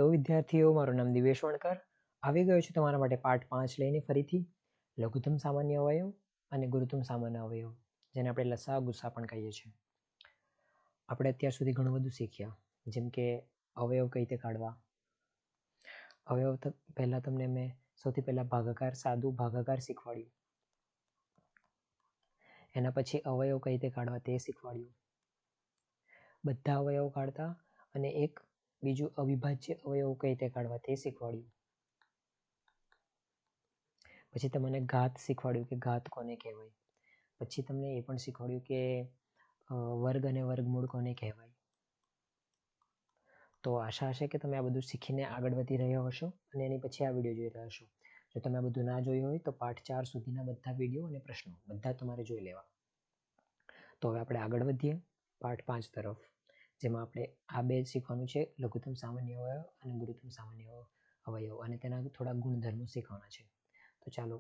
Hello વિદ્યાર્થીઓ, મારું નામ દિવેશ વણકર. આવી ગયો છું તમારા માટે પાઠ 5 લઈને ફરીથી. લઘુત્તમ સામાન્ય અવયવ અને ગુરુત્તમ સામાન્ય અવયવ, જેને આપણે લસા ગુસા પણ કહીએ છીએ. આપણે અત્યાર સુધી ઘણું બધું શીખ્યા, જેમ કે અવયવ કઈ રીતે કાઢવા. અવયવ પહેલા તમને મેં સૌથી પહેલા ભાગાકાર, સાદું ભાગાકાર શીખવાડ્યું. એના પછી અવયવ કઈ રીતે કાઢવા તે શીખવાડ્યું. બધા અવયવ કાઢતા અને એક બીજું અવિભાજ્ય અવયવ કઈ રીતે કાઢવા તે શીખવાડ્યું. પછી તમને ઘાત શીખવાડ્યું કે ઘાત કોને કહેવાય. પછી તમને એ પણ શીખવાડ્યું કે વર્ગ અને વર્ગમૂળ કોને કહેવાય. તો આશા હશે કે તમે આ બધું શીખીને આગળ વધી રહ્યા હશો અને એની પછી આ વિડીયો જોઈ રહ્યા હશો. જો તમે આ બધું ના જોયું હોય તો પાઠ 4 સુધીના બધા વિડીયો અને પ્રશ્નો બધા તમારે જોઈ લેવા. તો હવે આપણે આગળ વધીએ પાઠ 5 તરફ, જેમાં આપણે આ બે શીખવાનું છે, લઘુત્તમ સામાન્ય અવયવ અને ગુરુત્તમ સામાન્ય અવયવ, અને તેના થોડા ગુણધર્મો શીખવાના છે. તો ચાલો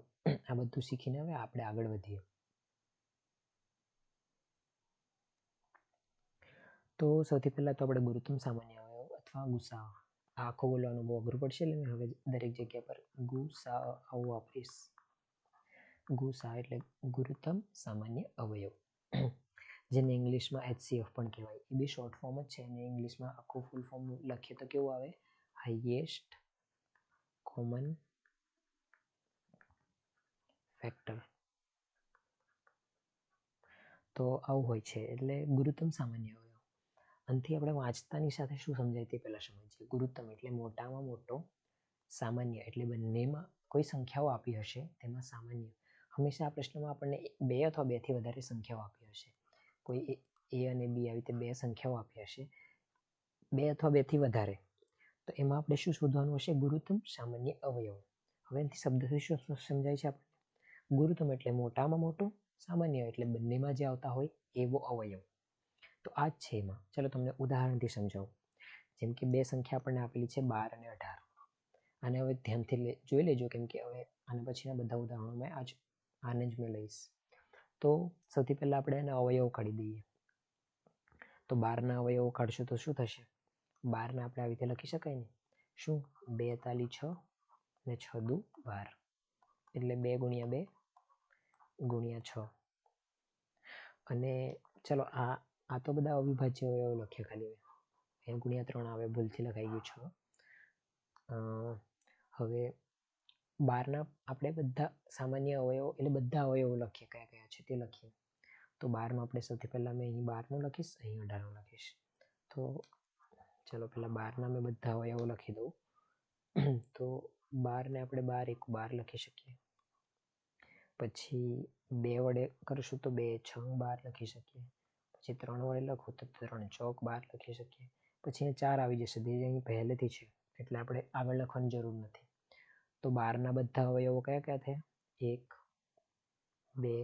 આ બધું શીખીને હવે આપણે આગળ વધીએ. તો સૌથી પહેલા તો આપણે ગુરુત્તમ સામાન્ય અવયવ અથવા ગુસા, આ આખો બોલવાનું બહુ અઘરું પડશે, એટલે મેં હવે દરેક જગ્યા પર ગુસા આવું વાપરીશ. ગુસા એટલે ગુરુત્તમ સામાન્ય અવયવ, જેને ઇંગ્લિશમાં HCF પણ કહેવાય. એ બી શોર્ટ ફોર્મ જ છે, અને ઇંગ્લિશમાં આખું ફૂલ ફોર્મ લખીએ તો કેવું આવે, હાઈએસ્ટ કોમન ફેક્ટર. તો આવું હોય છે, એટલે ગુરુત્તમ સામાન્ય અવયવ. આનાથી આપણે વાંચતાની સાથે શું સમજાય તે પહેલા સમજીએ. ગુરુત્તમ એટલે મોટામાં મોટો, સામાન્ય એટલે બંનેમાં કોઈ સંખ્યાઓ આપી હશે તેમાં સામાન્ય. હંમેશા આ પ્રશ્નમાં આપણને 2 અથવા 2 થી વધારે સંખ્યાઓ આપી હશે. કોઈ A અને B આવી રીતે 2 સંખ્યાઓ આપી હશે, 2 અથવા 2 થી વધારે, તો એમાં આપણે શું શોધવાનું હશે, ગુરુત્તમ સામાન્ય અવયવ. હવે એનાથી શબ્દથી શું સમજાય છે આપણને, ગુરુત્તમ એટલે મોટામાં મોટો, સામાન્ય એટલે બંનેમાં જે આવતા હોય એવો અવયવ. તો આ જ છે એમાં. ચાલો તમને ઉદાહરણથી સમજાવું. જેમ કે 2 સંખ્યા આપણને આપેલી છે 12 અને 18. આને હવે ધ્યાનથી જોઈ લેજો, કેમ કે હવે આના પછીના બધા ઉદાહરણો મેં આને જ મેં લઈશ. તો સૌથી પહેલા આપણે એના અવયવ કાઢી દઈએ. તો 12ના અવયવો કાઢશો તો શું થશે, 12ને આપણે આવી રીતે લખી શકાય ને, શું, 2 તાલી 6 ને 6 દુ 12, એટલે 2 ગુણ્યા 2 ગુણ્યા 6. અને ચલો આ તો બધા અવિભાજ્ય અવયવ લખ્યા, ખાલી એ ગુણ્યા 3 આવે, ભૂલથી લખાઈ ગયું 6. હવે 12ના આપણે બધા સામાન્ય અવયવો એટલે બધા અવયવો લખીએ, કયા કયા છે તે લખીએ. તો 12નો આપણે સૌથી પહેલા મેં અહીં 12નું લખીશ, અહીં 18નું લખીશ. તો ચલો પહેલા 12ના મેં બધા અવયવો લખી દઉં. તો 12ને આપણે 12 1 12 લખી શકીએ. પછી 2 વડે કરશું તો 2 6 12 લખી શકીએ. પછી 3 વડે લખું તો 3 ચોક 12 લખી શકીએ. પછી અહીં 4 આવી જશે, જે અહીં પહેલેથી છે, એટલે આપણે આગળ લખવાની જરૂર નથી. તો 12ના બધા અવયવો કયા કયા થયા, 1 2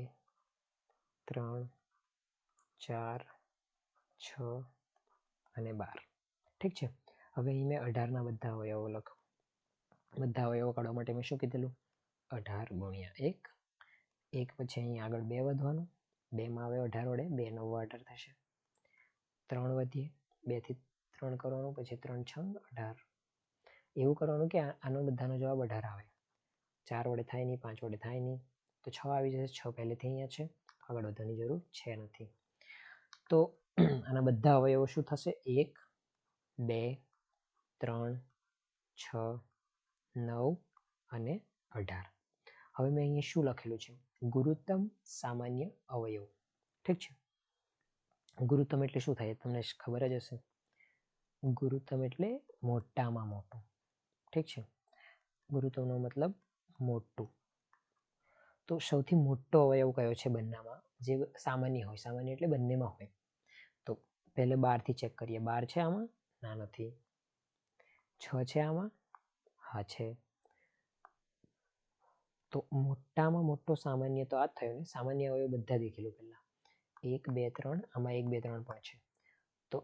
3 4 6 અને 12. ઠીક છે. હવે અહીં મેં 18ના બધા અવયવો લખું. બધા અવયવો કાઢવા માટે મેં શું કીધેલું, 18 ગુણ્યા 1. 1 પછી અહીં આગળ 2 વધવાનું, 2માં આવે 18 વડે, 2 9 18 થશે. 3 વધીએ, 2 થી 3 કરવાનું, પછી 3 6 18. એવું કરવાનું કે આનો બધાનો જવાબ 18 આવે. 4 વડે થાય નહીં, 5 વડે થાય નહીં, તો 6 આવી જશે. 6 પહેલેથી અહીંયા છે, આગળ વધવાની જરૂર છે નથી. તો આના બધા અવયવો શું થશે, 1 2 3 6 9 અને 18. હવે મેં અહીંયા શું લખેલું છે, ગુરુત્તમ સામાન્ય અવયવ. ઠીક છે. ગુરુત્તમ એટલે શું થાય તમને ખબર જ હશે. ગુરુત્તમ એટલે મોટામાં મોટું. ઠીક છે. ગુરુત્તમનો મતલબ મોટું. તો સૌથી મોટો અવયવ કયો છે બંનેમાં, જે સામાન્ય હોય, સામાન્ય એટલે બંનેમાં હોય. તો પહેલે 12 થી ચેક કરીએ. 12 છે આમાં, ના નથી. 6 છે આમાં, હા છે. તો મોટામાં મોટો સામાન્ય તો આ જ થયો ને. સામાન્ય અવયવ બધા દેખી લો પહેલા, 1 2 3, આમાં 1 2 3 પણ છે. તો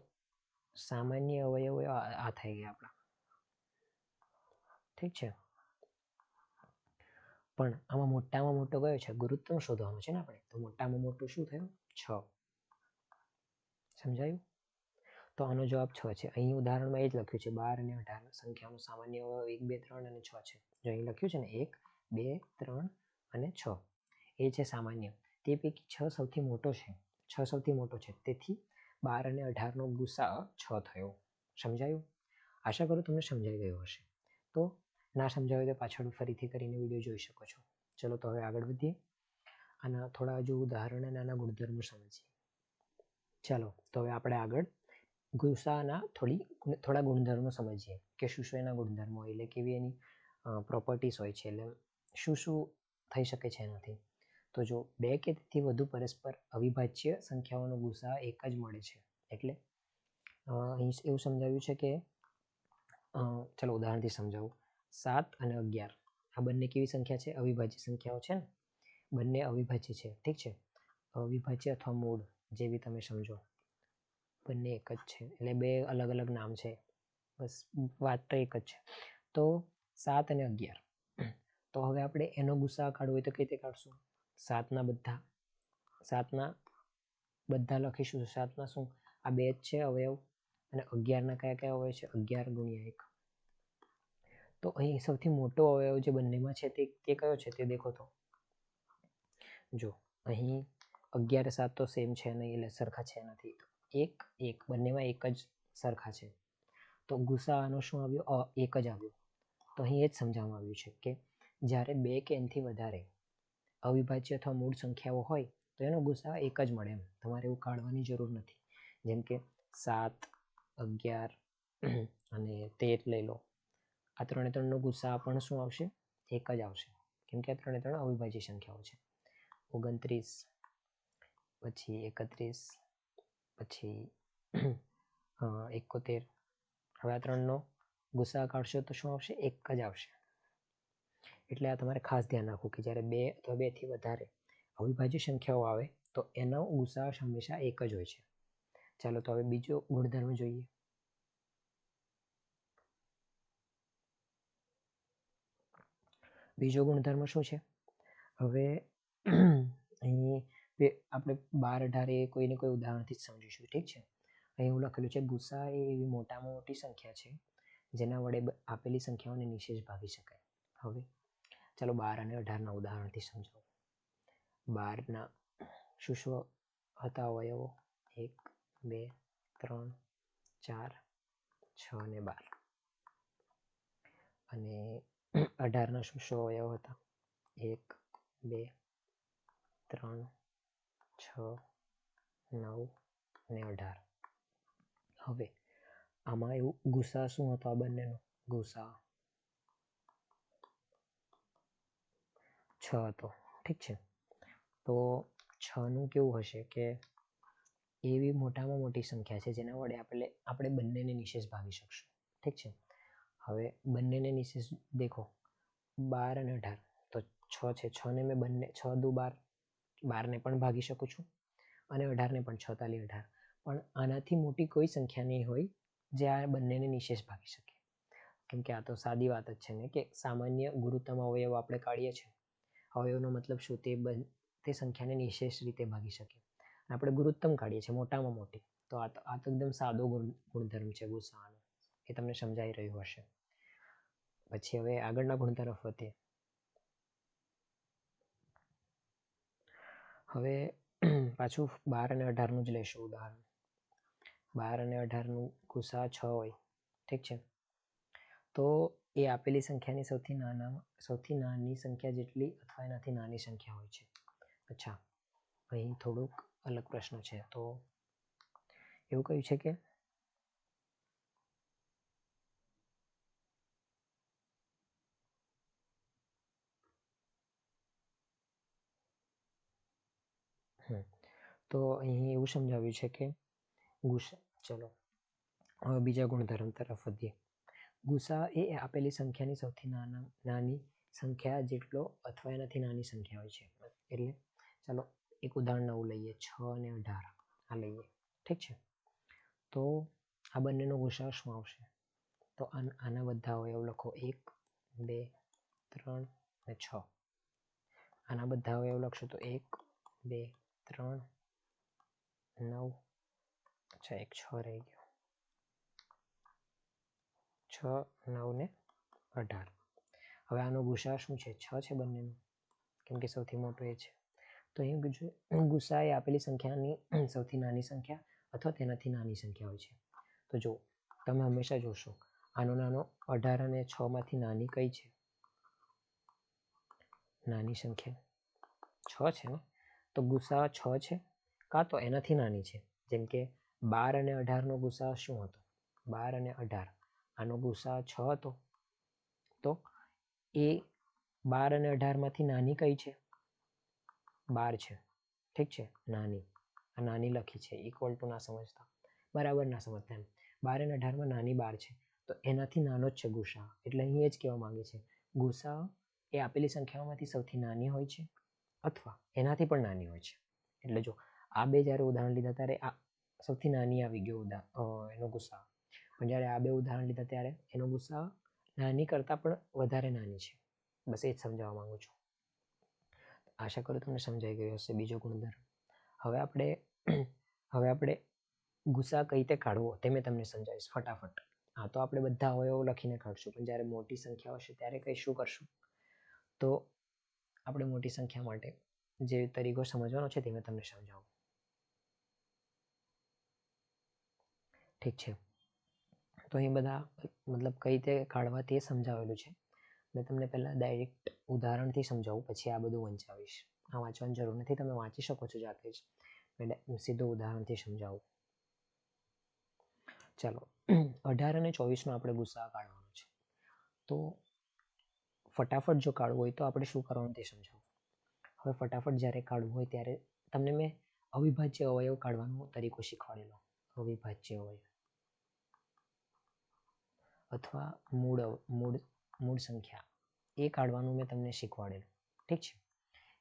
સામાન્ય અવયવ આ થઈ ગયા આપણા. ઠીક છે. પણ આમાં મોટામાં મોટો કયો છે, ગુરુત્તમ શોધવાનું છે ને આપણે. તો મોટામાં મોટું શું થયું, 6. સમજાયું. તો આનો જવાબ 6 છે. અહીં ઉદાહરણમાં એ જ લખ્યું છે 12 અને 18 સંખ્યાનો સામાન્ય અવયવ 1, 2, 3 અને 6 છે. જો અહીં લખ્યું છે ને 1, 2, 3 અને 6 એ છે સામાન્ય. તે પૈકી 6 સૌથી મોટો છે. 6 સૌથી મોટો છે. તેથી 12 અને 18નો ગુસાઅ 6 થયો. સમજાયું? આશા કરું તમને સમજાઈ ગયું હશે. તો ના સમજાયું તો પાછળ ફરીથી કરીને વિડીયો જોઈ શકો છો. ચલો તો હવે આગળ વધીએ. આના થોડા હજુ ઉદાહરણ અને આના ગુણધર્મો સમજીએ. ચાલો તો હવે આપણે આગળ ગુસાના થોડા ગુણધર્મો સમજીએ કે શું એના ગુણધર્મો હોય, એટલે કેવી એની પ્રોપર્ટીસ હોય છે, એટલે શું થઈ શકે છે એનાથી. તો જો 2 કે તેથી વધુ પરસ્પર અવિભાજ્ય સંખ્યાઓનો ગુસાઅ 1 જ મળે છે. એટલે અહીં એવું સમજાવ્યું છે કે ચલો ઉદાહરણથી સમજાવું. 7 અને 11 આ બંને કેવી સંખ્યા છે? અવિભાજ્ય સંખ્યાઓ છે ને, બંને અવિભાજ્ય છે. ઠીક છે, અવિભાજ્ય અથવા મૂળ જેવી તમે સમજો, બંને એક જ છે. એટલે 2 અલગ અલગ નામ છે, બસ વાત તો એક જ છે. તો 7 અને 11, તો હવે આપણે એનો ગુસાઅ કાઢવો હોય તો કઈ રીતે કાઢશું? 7ના બધા લખીશું. 7ના શું? આ 2 જ છે અવયવ. અને 11ના કયા કયા અવયવ છે? 11 ગુણ્યા 1. તો અહીં સૌથી મોટો અવયવ જે બંનેમાં છે તે કયો છે તે દેખો. તો જો અહીં 11 7 તો સેમ છે નહીં, એટલે સરખા છે નથી. 1 1 બંનેમાં એક જ સરખા છે. તો ગુસાઅનો શું આવ્યો? 1 જ આવ્યો. તો અહીં એ જ સમજાવવામાં આવ્યું છે કે જ્યારે 2 કે એનાથી વધારે અવિભાજ્ય અથવા મૂળ સંખ્યાઓ હોય તો એનો ગુસાઅ 1 જ મળે. એમ તમારે એવું કાઢવાની જરૂર નથી. જેમ કે 7, 11 અને 13 લઈ લો. આ 3 નો ગુસાઅ પણ શું આવશે? 1 જ આવશે, કેમ કે આ 3 અવિભાજ્ય સંખ્યાઓ છે. 29 પછી 31 પછી 71. હવે આ 3નો ગુસાઅ કાઢશો તો શું આવશે? 1 જ આવશે. એટલે આ તમારે ખાસ ધ્યાન રાખવું કે જ્યારે 2 અથવા 2 થી વધારે અવિભાજ્ય સંખ્યાઓ આવે તો એનો ગુસાઅ હંમેશા 1 જ હોય છે. ચાલો તો હવે બીજો ગુણધર્મ જોઈએ. બીજો ગુણધર્મ શું છે? હવે અહીં આપણે 12 18 કોઈને કોઈ ઉદાહરણથી જ સમજીશું. ઠીક છે, અહીં એવું લખેલું છે ગુસાઅ એ એવી મોટામાં મોટી સંખ્યા છે જેના વડે આપેલી સંખ્યાઓને નિશેષ ભાગી શકાય. હવે ચાલો 12 અને 18ના ઉદાહરણથી સમજાવું. 12ના શું હતા અવયવો? 1, 2, 3, 4, 6 અને 12. અને 18ના શું અવયવ હતા? 1, 2, 3, 6, 9 અને 18. હવે આમાં એવું ગુસાઅ શું હતો? આ બંનેનો ગુસાઅ 6 હતો. ઠીક છે, તો 6નું કેવું હશે કે એવી મોટામાં મોટી સંખ્યા છે જેના વડે આપણે બંનેને નિશેષ ભાગી શકશું. ઠીક છે, હવે બંનેને નિશેષ દેખો. 12 અને 18 તો 6 છે. 6ને મેં બંને 6 દુ 12, 12ને પણ ભાગી શકું છું અને 18ને પણ. 6 તાલી 18. પણ આનાથી મોટી કોઈ સંખ્યા નહીં હોય જે આ બંનેને નિશેષ ભાગી શકે. કેમ કે આ તો સાદી વાત જ છે ને કે સામાન્ય ગુરુત્તમ અવયવ આપણે કાઢીએ છીએ. અવયવનો મતલબ શું? તે સંખ્યાને નિશેષ રીતે ભાગી શકે. આપણે ગુરુત્તમ કાઢીએ છીએ મોટામાં મોટી. તો આ તો એકદમ સાદો ગુણધર્મ છે ગુસાઅનો. એ તમને સમજાઈ રહ્યું હશે. પછી હવે આગળના ગુણ તરફ વધીએ. હવે પાછું 12 અને 18નું જ લેશું ઉદાહરણ. 12 અને 18નું ગુસાઅ 6 હોય. ઠીક છે, તો એ આપેલી સંખ્યાની સૌથી નાની સંખ્યા જેટલી અથવા એનાથી નાની સંખ્યા હોય છે. અચ્છા, અહીં થોડુંક અલગ પ્રશ્ન છે. તો એવું કહ્યું છે કે તો અહીં એવું સમજાવ્યું છે કે ચલો હવે બીજા ગુણધર્મ તરફ વધીએ. ગુસાઅ એ આપેલી સંખ્યાની સૌથી નાની સંખ્યા જેટલો અથવા એનાથી નાની સંખ્યા હોય છે. એટલે ચાલો એક ઉદાહરણ નવું લઈએ. 6 અને 18 આ લઈએ. ઠીક છે, તો આ બંનેનો ગુસાઅ શું આવશે? તો આના બધા અવયવ લખો. 1, 2, 3 અને 6. આના બધા અવયવ લખશો તો 1, 2, 3, 9. અચ્છા, એક 6 રહી ગયો. 6, 9 ને 18. હવે આનો ગુસા શું છે? 6 છે બંનેનો, કેમ કે સૌથી મોટો એ છે. તો અહીં ગુસા એ આપેલી સંખ્યાની સૌથી નાની સંખ્યા અથવા તેનાથી નાની સંખ્યા હોય છે. તો જો તમે હંમેશા જોશો આનો નાનો 18 અને 6 માંથી નાની કઈ છે? નાની સંખ્યા 6 છે ને, તો ગુસા 6 છે કાં તો એનાથી નાની છે. જેમ કે 12 અને 18 નો ગુસા શું હતો? 12 અને 18 આનો ગુસા 6 હતો. તો એ 12 અને 18 માંથી નાની કઈ છે? 12 છે. ઠીક છે, નાની. આ નાની લખી છે, ઇક્વલ ટુ ના સમજતા, બરાબર ના સમજતા એમ. 12 અને 18 માં નાની 12 છે, તો એનાથી નાનો જ છે ગુસા. એટલે અહીં એ જ કહેવા માંગે છે, ગુસા એ આપેલી સંખ્યાઓમાંથી સૌથી નાની હોય છે અથવા એનાથી પણ નાની હોય છે. એટલે જો આ બે જ્યારે ઉદાહરણ લીધા ત્યારે આ સૌથી નાની આવી ગયો એનો ગુસા, પણ જ્યારે આ બે ઉદાહરણ લીધા ત્યારે એનો ગુસા નાની કરતાં પણ વધારે નાની છે. બસ એ જ સમજાવવા માંગુ છું. આશા કરું તમને સમજાઈ ગયું હશે. બીજો ગુણધર્મ. હવે આપણે ગુસા કઈ રીતે કાઢવો તે મેં તમને સમજાવીશ ફટાફટ. હા, તો આપણે બધા અવયવો લખીને કાઢશું, પણ જ્યારે મોટી સંખ્યા હશે ત્યારે કઈ શું કરશું? તો આપણે મોટી સંખ્યા માટે જે તરીકો સમજવાનો છે તે મેં તમને સમજાવું. ઠીક છે, તો અહીં બધા મતલબ કઈ રીતે કાઢવા તે સમજાવેલું છે. મેં તમને પહેલાં ડાયરેક્ટ ઉદાહરણથી સમજાવું, પછી આ બધું વંચાવીશ. આ વાંચવાની જરૂર નથી, તમે વાંચી શકો છો જાતે જ. મેં સીધું ઉદાહરણથી સમજાવું. ચાલો, 18 અને 24 નો આપણે ગુસા કાઢવાનો છે. તો ફટાફટ જો કાઢવું હોય તો આપણે શું કરવાનું તે સમજાવું. હવે ફટાફટ જ્યારે કાઢવું હોય ત્યારે તમને મેં અવિભાજ્ય અવયવ કાઢવાનો તરીકો શીખવાડેલો. અવિભાજ્ય અવયવ અથવા મૂળ સંખ્યા એ કાઢવાનું મેં તમને શીખવાડેલું. ઠીક છે,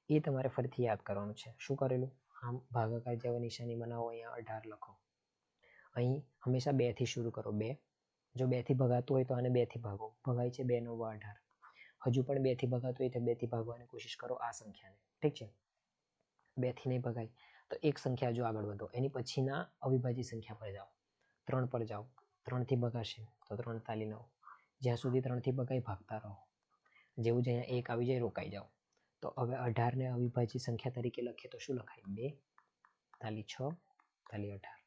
એ તમારે ફરીથી યાદ કરવાનું છે. શું કરેલું? આમ ભાગાકાર જેવા નિશાની બનાવો, અહીંયા 18 લખો. અહીં હંમેશા 2 થી શરૂ કરો. 2 જો 2 થી ભગાતું હોય તો આને 2 થી ભાગો. ભગાય છે 2 × 9 = 18. હજુ પણ 2 થી ભગાતું હોય તો 2 થી ભાગવાની કોશિશ કરો આ સંખ્યાને. ઠીક છે, 2 થી નહીં ભગાય તો એક સંખ્યા જો આગળ વધો, એની પછીના અવિભાજ્ય સંખ્યા પર જાઓ. 3 પર જાઓ. 3 થી ભગાશે તો 3 તાલી 9. જ્યાં સુધી 3 થી ભગાય ભાગતા રહો. જેવું જ અહીંયા 1 આવી જાય રોકાઈ જાઓ. તો હવે 18 ને અવિભાજ્ય સંખ્યા તરીકે લખીએ તો શું લખાય? 2 તાલી 6 તાલી 18.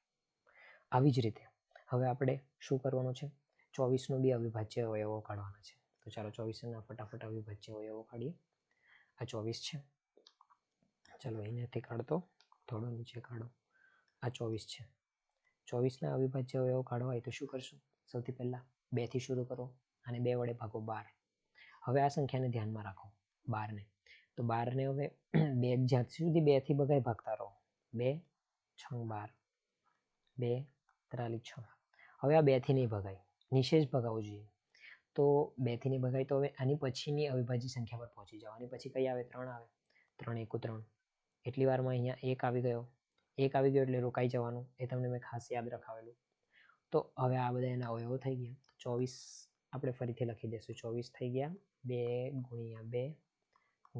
આવી જ રીતે હવે આપણે શું કરવાનું છે? 24 નો બી અવિભાજ્ય અવયવો કાઢવાના છે. તો ચાલો 24 ના ફટાફટ અવિભાજ્ય અવયવો કાઢીએ. આ 24 છે. ચાલો અહીંયાથી કાઢતો, થોડો નીચે કાઢો. આ 24 છે. 24 ના અવિભાજ્ય અવયવો કાઢવા હોય તો શું કરશું? સૌથી પહેલા 2 થી શરૂ કરો અને 2 વડે ભાગો 12. હવે આ સંખ્યાને ધ્યાનમાં રાખો, 12 ને. તો 12 ને હવે 2 જ્યાં સુધી 2 થી ભગાય ભાગતા રહો. 2 6 12. 2 તાલી 6. હવે આ 2 થી નહીં ભગાય, નીચે જ ભગાવવું જોઈએ. તો 2 થી નહીં ભગાય તો હવે આની પછીની અવિભાજ્ય સંખ્યા પર પહોંચી જાઓ. આની પછી કઈ આવે? 3 આવે. 3 × 1 = 3. એટલી વારમાં અહીંયા 1 આવી ગયો. 1 આવી ગયો એટલે રોકાઈ જવાનું. એ તમને મેં ખાસ યાદ રખાવેલું. તો હવે આ બધા એના અવયવો થઈ ગયા. 24 આપણે ફરીથી લખી દઈશું. 24 થઈ ગયા. 2 × 2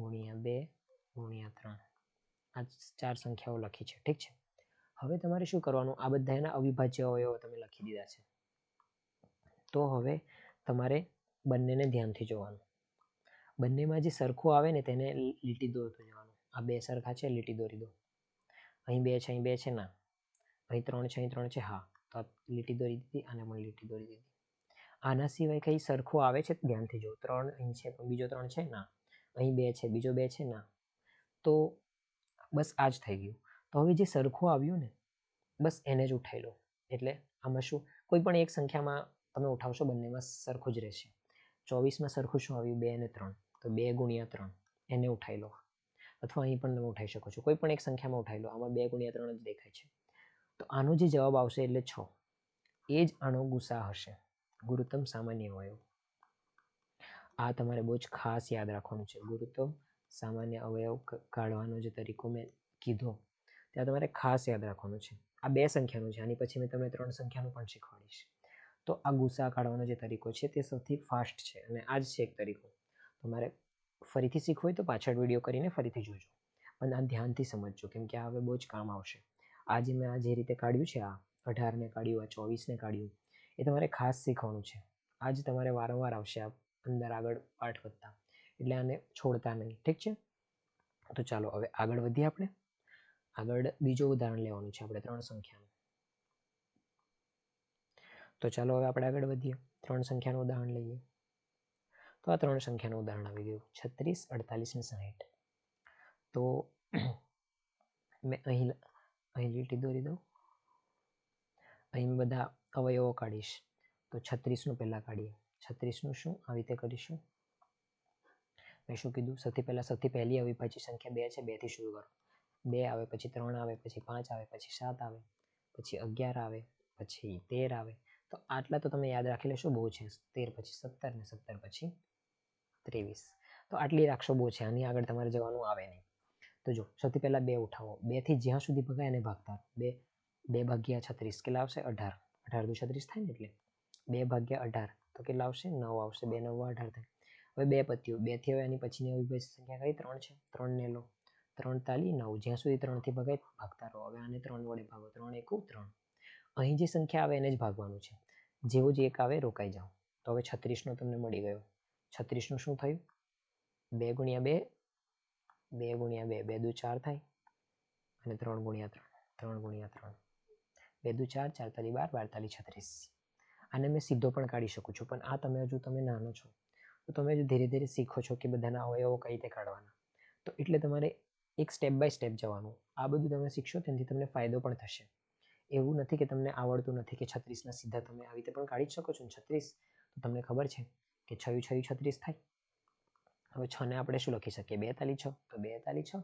× 2 × 3. આ 4 સંખ્યાઓ લખી છે. ઠીક છે, હવે તમારે શું કરવાનું? આ બધા એના અવિભાજ્ય અવયવો તમે લખી દીધા છે. તો હવે તમારે બંનેને ધ્યાનથી જોવાનું. બંનેમાં જે સરખું આવે ને તેને લીટી દોરતું જવાનું. આ 2 સરખા છે, લીટી દોરી દો. અહીં 2 છે, અહીં 2 છે, ના. અહીં 3 છે, અહીં 3 છે, હા. તો લીટી દોરી દીધી, આને પણ લીટી દોરી દીધી. આના સિવાય કઈ સરખું આવે છે? ધ્યાનથી જો. 3 અહીં છે પણ બીજો 3 છે, ના. અહીં 2 છે, બીજો 2 છે, ના. તો બસ આ જ થઈ ગયું. તો હવે જે સરખું આવ્યું ને, બસ એને જ ઉઠાઈ લો. એટલે આમાં શું, કોઈ પણ એક સંખ્યામાં તમે ઉઠાવશો, બંનેમાં સરખું જ રહેશે. 24માં સરખું શું આવ્યું? 2 અને 3. તો 2 × 3 એને ઉઠાઈ લો. અથવા અહીં પણ તમે ઉઠાઈ શકો છો. કોઈ પણ એક સંખ્યામાં ઉઠાઈ લો. આમાં 2 × 3 જ દેખાય છે. તો આનો જે જવાબ આવશે એટલે 6. એ જ આનો ગુસા હશે, ગુરુત્તમ સામાન્ય અવયવ. આ તમારે બહુ જ ખાસ યાદ રાખવાનું છે. ગુરુત્તમ સામાન્ય અવયવ કાઢવાનો જે તરીકો મેં કીધો ત્યાં તમારે ખાસ યાદ રાખવાનું છે. આ 2 સંખ્યાનું છે. આની પછી મેં તમને 3 સંખ્યાનું પણ શીખવાડીશ. તો આ ગુસા કાઢવાનો જે તરીકો છે તે સૌથી ફાસ્ટ છે અને આ જ છે એક તરીકો. તમારે ફરીથી શીખવું હોય તો પાછળ વિડીયો કરીને ફરીથી જોજો, પણ આ ધ્યાનથી સમજજો, કેમ કે આ હવે બહુ જ કામ આવશે. આજે મેં આ જે રીતે કાઢ્યું છે, આ 18 ને કાઢ્યું, આ 24 ને કાઢ્યું, એ તમારે ખાસ શીખવાનું છે. આ જ તમારે વારંવાર આવશે આ અંદર આગળ પાઠ વધતા, એટલે આને છોડતા નહીં. ઠીક છે, તો ચાલો હવે આગળ વધીએ. આપણે આગળ બીજું ઉદાહરણ લેવાનું છે આપણે 3 સંખ્યાનું. તો ચાલો હવે આપણે આગળ વધીએ, 3 સંખ્યાનું ઉદાહરણ લઈએ. તો આ 3 સંખ્યાનું ઉદાહરણ આવી ગયું 36, 48 ને 60. તો મેં અહીં લીટી દોરી દઉં. અહીં બધા અવયવો કાઢીશ. તો 36નું પહેલાં કાઢીએ. 36નું શું આવી રીતે કરીશું? મેં શું કીધું? સૌથી પહેલી અવિભાજ્ય સંખ્યા 2 છે. 2 થી શરૂ કરો. 2 આવે, પછી 3 આવે, પછી 5 આવે, પછી 7 આવે, પછી 11 આવે, પછી 13 આવે. તો આટલા તો તમે યાદ રાખી લેશો, બહુ છે. 13 પછી 17 ને 17 પછી 23. તો આટલી રાખશો, બહુ છે. આની આગળ તમારે જવાનું આવે નહીં. તો જો સૌથી પહેલા 2 ઉઠાવો. 2 થી જ્યાં સુધી ભગાય એને ભાગતા. 2 ભાગ્યા 36 કેટલા આવશે? 18. 18 દુ 36 થાય ને, એટલે 2 ભાગ્યા 18 તો કેટલા આવશે? 9 આવશે. 2 9 18 થાય. હવે 2 પત્યું. 2 થી હવે એની પછીની અવિભાજ્ય સંખ્યા કઈ? 3 છે. 3 ને લો. 3 તાલી 9. જ્યાં સુધી 3 થી ભગાય ભાગતા રહો. હવે આને 3 વડે ભાગો. 3 1 3. અહીં જે સંખ્યા આવે એને જ ભાગવાનું છે. જેવું જ એક આવે રોકાઈ જાઓ. તો હવે 36 નો તમને મળી ગયો. 36 નું શું થયું? 2 ગુણ્યા 2, 2 ગુણ્યા 2, 2 દુ 4 થાય, અને 3 ગુણ્યા 3, 3 ગુણ્યા 3, 2 દુ 4, 4 તાલી 12, 12 તાલી 36. આને મેં સીધો પણ કાઢી શકું છું, પણ આ તમે નાનો છો, તો તમે હજુ ધીરે ધીરે શીખો છો કે બધાના અવયવો કઈ રીતે કાઢવાના. તો એટલે તમારે એક સ્ટેપ બાય સ્ટેપ જવાનું. આ બધું તમે શીખશો તેનાથી તમને ફાયદો પણ થશે. એવું નથી કે તમને આવડતું નથી, કે 36 ના સીધા તમે આવી રીતે પણ કાઢી શકો છો. 36 તો તમને ખબર છે કે 6 6 36 થાય. હવે 6 ને આપણે શું લખી શકીએ? 2 તાલી 6, તો 2 તાલી 6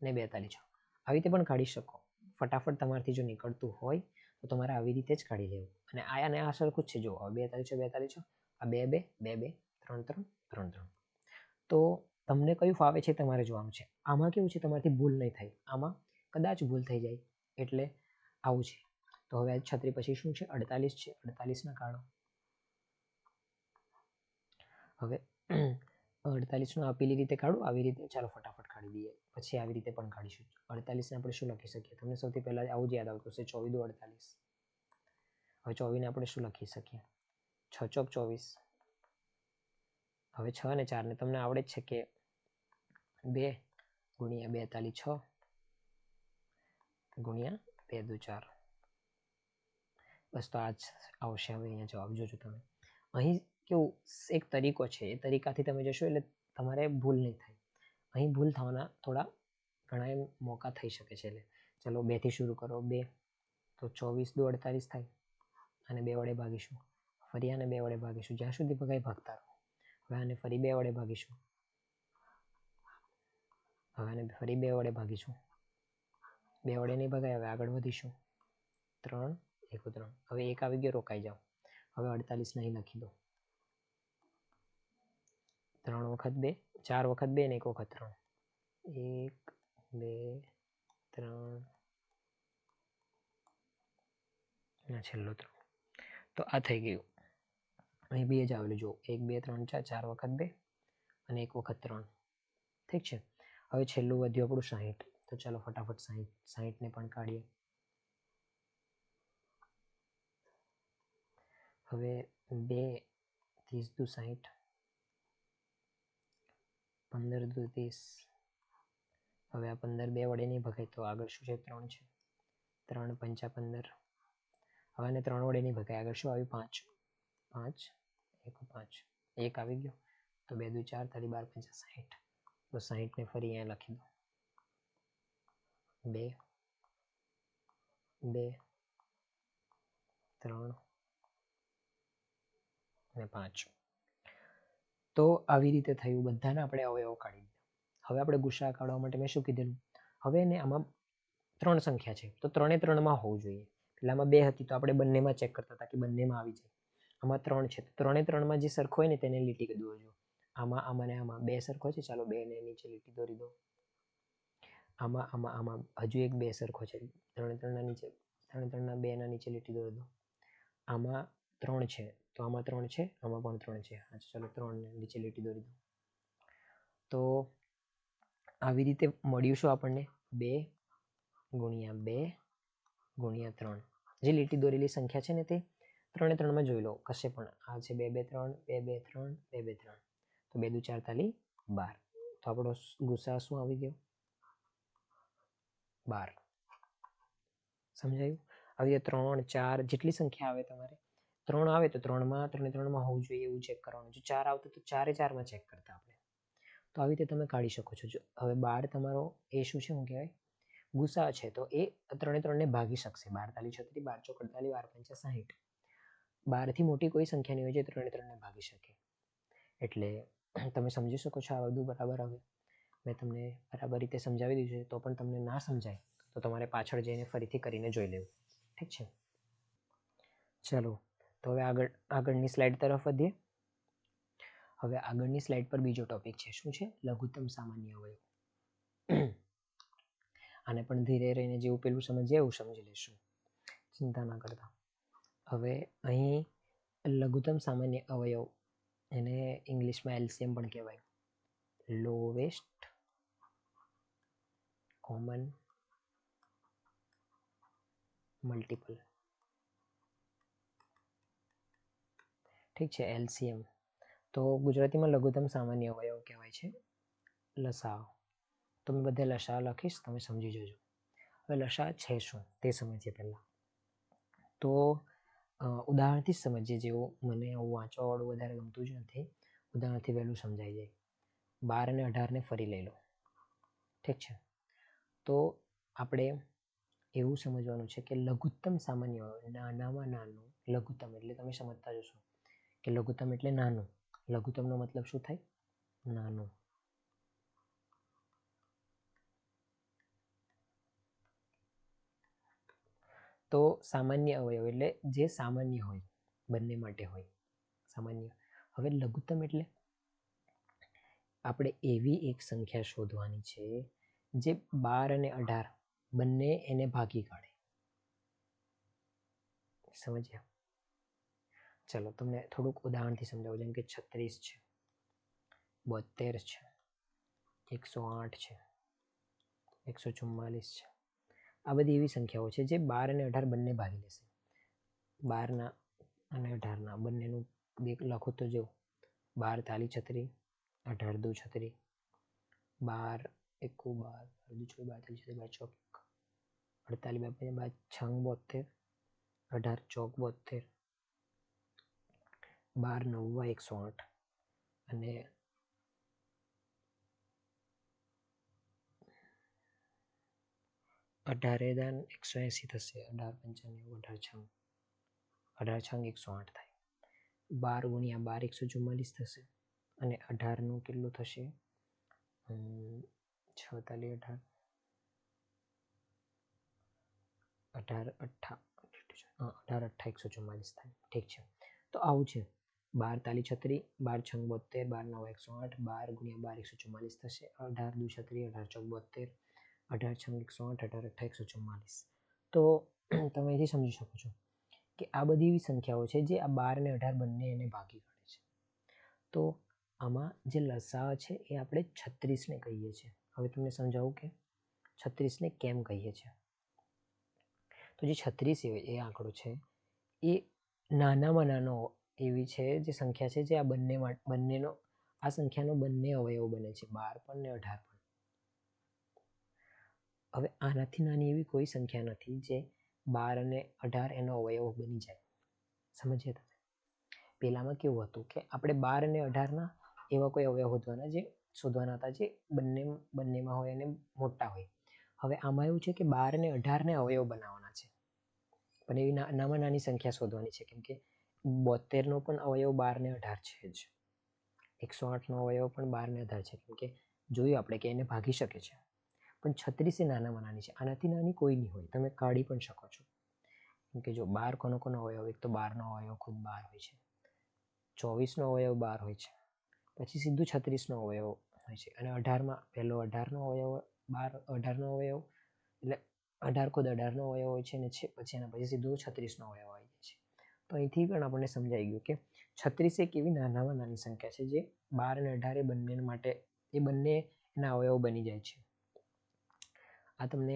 અને 2 તાલી 6 આવી રીતે પણ કાઢી શકો. ફટાફટ તમારાથી જો નીકળતું હોય તો તમારે આવી રીતે જ કાઢી લેવું. અને આને આ સરખું જ છે. જો 2 તાલી 6, 2 તાલી 6, આ 2 2 2 2 3 3 3 3. તો તમને કયું ફાવે છે તમારે જોવાનું છે. આમાં કેવું છે, તમારાથી ભૂલ નહીં થાય. આમાં કદાચ ભૂલ થઈ જાય, એટલે આવું છે. તો હવે 36 પછી શું છે? 48 છે. 48 ના કાઢો. હવે 48 નું આપેલી રીતે કાઢું, આવી રીતે. ચાલો ફટાફટ કાઢી દઈએ. પછી આવી રીતે પણ કાઢીશું. 48 ને આપણે શું લખી શકીએ? તમને સૌથી પહેલા આવું જ યાદ આવતું હશે, 24 દુ 48. હવે 24 ને આપણે શું લખી શકીએ? 6 ચોક 24. હવે 6 અને 4 ને તમને આવડે જ છે કે 2 ગુણ્યા 2 તાલી 6 ગુણ્યા 2 દુ 4. બસ, તો આ જ આવશે. હવે અહીંયા જવાબ જોજો તમે. અહીં કેવું એક તરીકો છે, એ તરીકાથી તમે જશો એટલે તમારે ભૂલ નહીં થાય. અહીં ભૂલ થવાના થોડા ઘણા મોકા થઈ શકે છે. એટલે ચલો 2 થી શરૂ કરો. 2 તો 24 દુ 48 થાય, અને 2 વડે ભાગીશું. ફરી આને 2 વડે ભાગીશું. જ્યાં સુધી ભગાય ભાગતા રહો. હવે આને ફરી 2 વડે ભાગીશું. હવે આને ફરી 2 વડે ભાગીશું. 2 વડે નહીં ભગાય. હવે આગળ વધીશું. 3 1 3. હવે 1 આવી ગયો, રોકાઈ જાઓ. હવે 48 નહીં લખી દો. 3 વખત 2, 4 વખત 2 ને 1 વખત 3. 1 2 3 અને છેલ્લો 3. તો આ થઈ ગયું. અહીં બે જ આવેલું. જો 1 2 3 4, 4 વખત 2 અને 1 વખત 3. ઠીક છે. હવે છેલ્લું વધ્યું આપણું 60. તો ચાલો ફટાફટ 60 ને પણ કાઢીએ. હવે 2 30 દુ 60, 15 દુ 30. હવે આ 15 2 વડે નહીં ભગાય, તો આગળ શું છે? 3 છે. 3 5 15. હવે આને 3 વડે નહીં ભગાય. આગળ શું આવ્યું? 5 5 1 5. 1 આવી ગયો. તો 2 દુ 4 તાલી 12 5 60. તો 60 ને ફરી અહીંયા લખી દો. 2 2 3 અને 5. તો આવી રીતે થયું. બધાને આપણે અવયવો કાઢી દીધા. હવે આપણે ગુસા કાઢવા માટે મેં શું કીધેલું? હવે એને આમાં 3 સંખ્યા છે, તો 3 3 માં હોવું જોઈએ. પેલામાં 2 હતી, તો આપણે બંનેમાં ચેક કરતા હતા કે બંનેમાં આવી જાય. આમાં 3 છે, તો 3 3 માં જે સરખો હોય ને તેને લીટી દોરજો. આમાં ને આમાં 2 સરખો છે. ચાલો 2 ને નીચે લીટી દોરી દો. આમાં હજુ એક 2 સરખો છે. 3 3 ના નીચે, 3 3 ના 2 ના નીચે લીટી દોરી દો. આમાં 3 છે, તો આમાં 3 છે, આમાં પણ 3 છે. ચાલો 3 ને નીચે લીટી દોરી દો. તો આવી રીતે મળ્યું શું આપણને? 2 ગુણ્યા 2 ગુણ્યા 3. જે લીટી દોરેલી સંખ્યા છે ને તે 3 3 માં જોઈ લો કશે પણ આ છે 2 2 3 2 2 3 2 2 3 તો 2 દુ 4 તાલી 12 તો આપણો ગુસા શું આવી ગયો 12 સમજાયું. આવી 3 4 જેટલી સંખ્યા આવે તમારે 3 આવે તો 3 માં 3 3 માં હોવું જોઈએ એવું ચેક કરવાનું. જો 4 આવતું તો 4 4 માં ચેક કરતા આપણે. તો આવી રીતે તમે કાઢી શકો છો. હવે 12 તમારો એ શું છે શું કહેવાય ગુસા છે તો એ 3 3 ને ભાગી શકશે. 12 તાલી 36 12 ચોક 48 12 પંચા 60. 12 થી મોટી કોઈ સંખ્યા નહીં હોય જે 3 3 ને ભાગી શકે. એટલે તમે સમજી શકો છો આ બધું બરાબર. હવે મેં તમને બરાબર રીતે સમજાવી દીધું છે. તો પણ તમને ના સમજાય તો તમારે પાછળ જઈને ફરીથી કરીને જોઈ લેવું. ઠીક છે. ચલો તો હવે આગળની સ્લાઇડ તરફ વધીએ. હવે આગળની સ્લાઇડ પર બીજો ટોપિક છે. શું છે? લઘુત્તમ સામાન્ય અવયવ. આને પણ ધીરે રહીને જેવું પેલું સમજીએ એવું સમજી લેશું, ચિંતા ના કરતા. હવે અહીં લઘુત્તમ સામાન્ય અવયવ એને ઇંગ્લિશમાં એલસીએમ પણ કહેવાય, લોવેસ્ટ કોમન મલ્ટિપલ. ઠીક છે, એલસીએમ. તો ગુજરાતીમાં લઘુત્તમ સામાન્ય અવયવ કહેવાય છે લસા. તો મેં બધે લસા લખીશ, તમે સમજી જજો. હવે લસા છે શું તે સમજીએ પહેલા. તો ઉદાહરણથી જ સમજીએ, જેવું મને આવું વાંચવાવાળું વધારે ગમતું જ નથી. ઉદાહરણથી વહેલું સમજાઈ જાય. 12 અને 18 ને ફરી લઈ લો. ઠીક છે. તો આપણે એવું સમજવાનું છે કે લઘુત્તમ સામાન્ય અવયવ નાનામાં નાનું લઘુત્તમ એટલે તમે સમજતા જશો કે લઘુત્તમ એટલે નાનું. લઘુત્તમનો મતલબ શું થાય? નાનું. તો સામાન્ય અવયવ એટલે જે સામાન્ય હોય, બંને માટે હોય સામાન્ય. હવે લઘુત્તમ એટલે આપણે એવી એક સંખ્યા શોધવાની છે જે 12 અને 18 બંને એને ભાગી કાઢે. સમજ્યા? ચલો તમને થોડુંક ઉદાહરણથી સમજાવું. જેમ કે 36 છે, 72 છે, 108 છે, 144 છે. આ બધી એવી સંખ્યાઓ છે જે 12 અને 18 બંને ભાગી લેશે. 12 અને 18 બંનેનું લખો તો જો 12 તાલી 36, 18 દુ 36, 12 એકુ 12, 12 ચોક 12 ચોક 48, 12 છંગ 72, 18 ચોક 72, 12 નવ્વા 108 અને 18 દાન 180 થશે. 18 95 18 છંગ 18 છંગ 108 થાય. 12 ગુણ્યા 12 144 થશે અને 18 નું કેટલું થશે? 6 તાલી 18, 18 અઠ્ઠા 18 અઠ્ઠા 144 થાય. ઠીક છે. તો આવું છે. 12 તાલી 36, 12 છંગ 72, 12 નવા 108, 12 ગુણ્યા 12 144 થશે. 18 દુ 36, 18 ચોક 72, 18 છંગ 108, 18 અઠ્ઠા 144. તો તમે અહીંથી સમજી શકો છો કે આ બધી એવી સંખ્યાઓ છે જે આ 12 અને 18 બંને એને ભાગી કાઢે છે. તો આમાં જે લસા છે એ આપણે 36 ને કહીએ છીએ. હવે તમને સમજાવું કે 36 ને કેમ કહીએ છીએ. તો જે 36 એ આંકડો છે એ નાનામાં નાનો એવી છે જે સંખ્યા છે જે આ બંનેનો આ સંખ્યાનો બંને અવયવ બને છે, 12 પણ ને 18 પણ. હવે આનાથી નાની એવી કોઈ સંખ્યા નથી જે 12 અને 18 એનો અવયવ બની જાય. સમજીએ તમે? પેલામાં કેવું હતું કે આપણે 12 અને 18 એવા કોઈ અવયવ શોધવાના હતા જે બંનેમાં હોય અને મોટા હોય. હવે આમાં એવું છે કે 12 અને 18 ને અવયવ બનાવવાના છે, પણ એવી નાનામાં નાની સંખ્યા શોધવાની છે. કેમ કે 72 નો પણ અવયવ 12 ને 18 છે જ. 108 નો અવયવ પણ 12 ને 18 છે. કેમ કે જોયું આપણે કે એને ભાગી શકે છે. પણ 36 એ નાનામાં નાની છે. આનાથી નાની કોઈ નહીં હોય, તમે કાઢી પણ શકો છો. કેમ કે જો 12 કોનો અવયવ? એક તો 12 નો અવયવ ખુદ 12 હોય છે, 24 નો અવયવ 12 હોય છે, પછી સીધું 36 નો અવયવ હોય છે. અને 18માં પહેલો 18 નો અવયવ 18 નો અવયવ એટલે 18 ખુદ 18 નો અવયવ હોય છે અને પછી એના પછી સીધું 36 નો અવયવ આવી જાય છે. તો અહીંથી પણ આપણને સમજાઈ ગયું કે 36 એક એવી નાનામાં નાની સંખ્યા છે જે 12 અને 18 બંને માટે એ બંને એના અવયવ બની જાય છે. આ તમને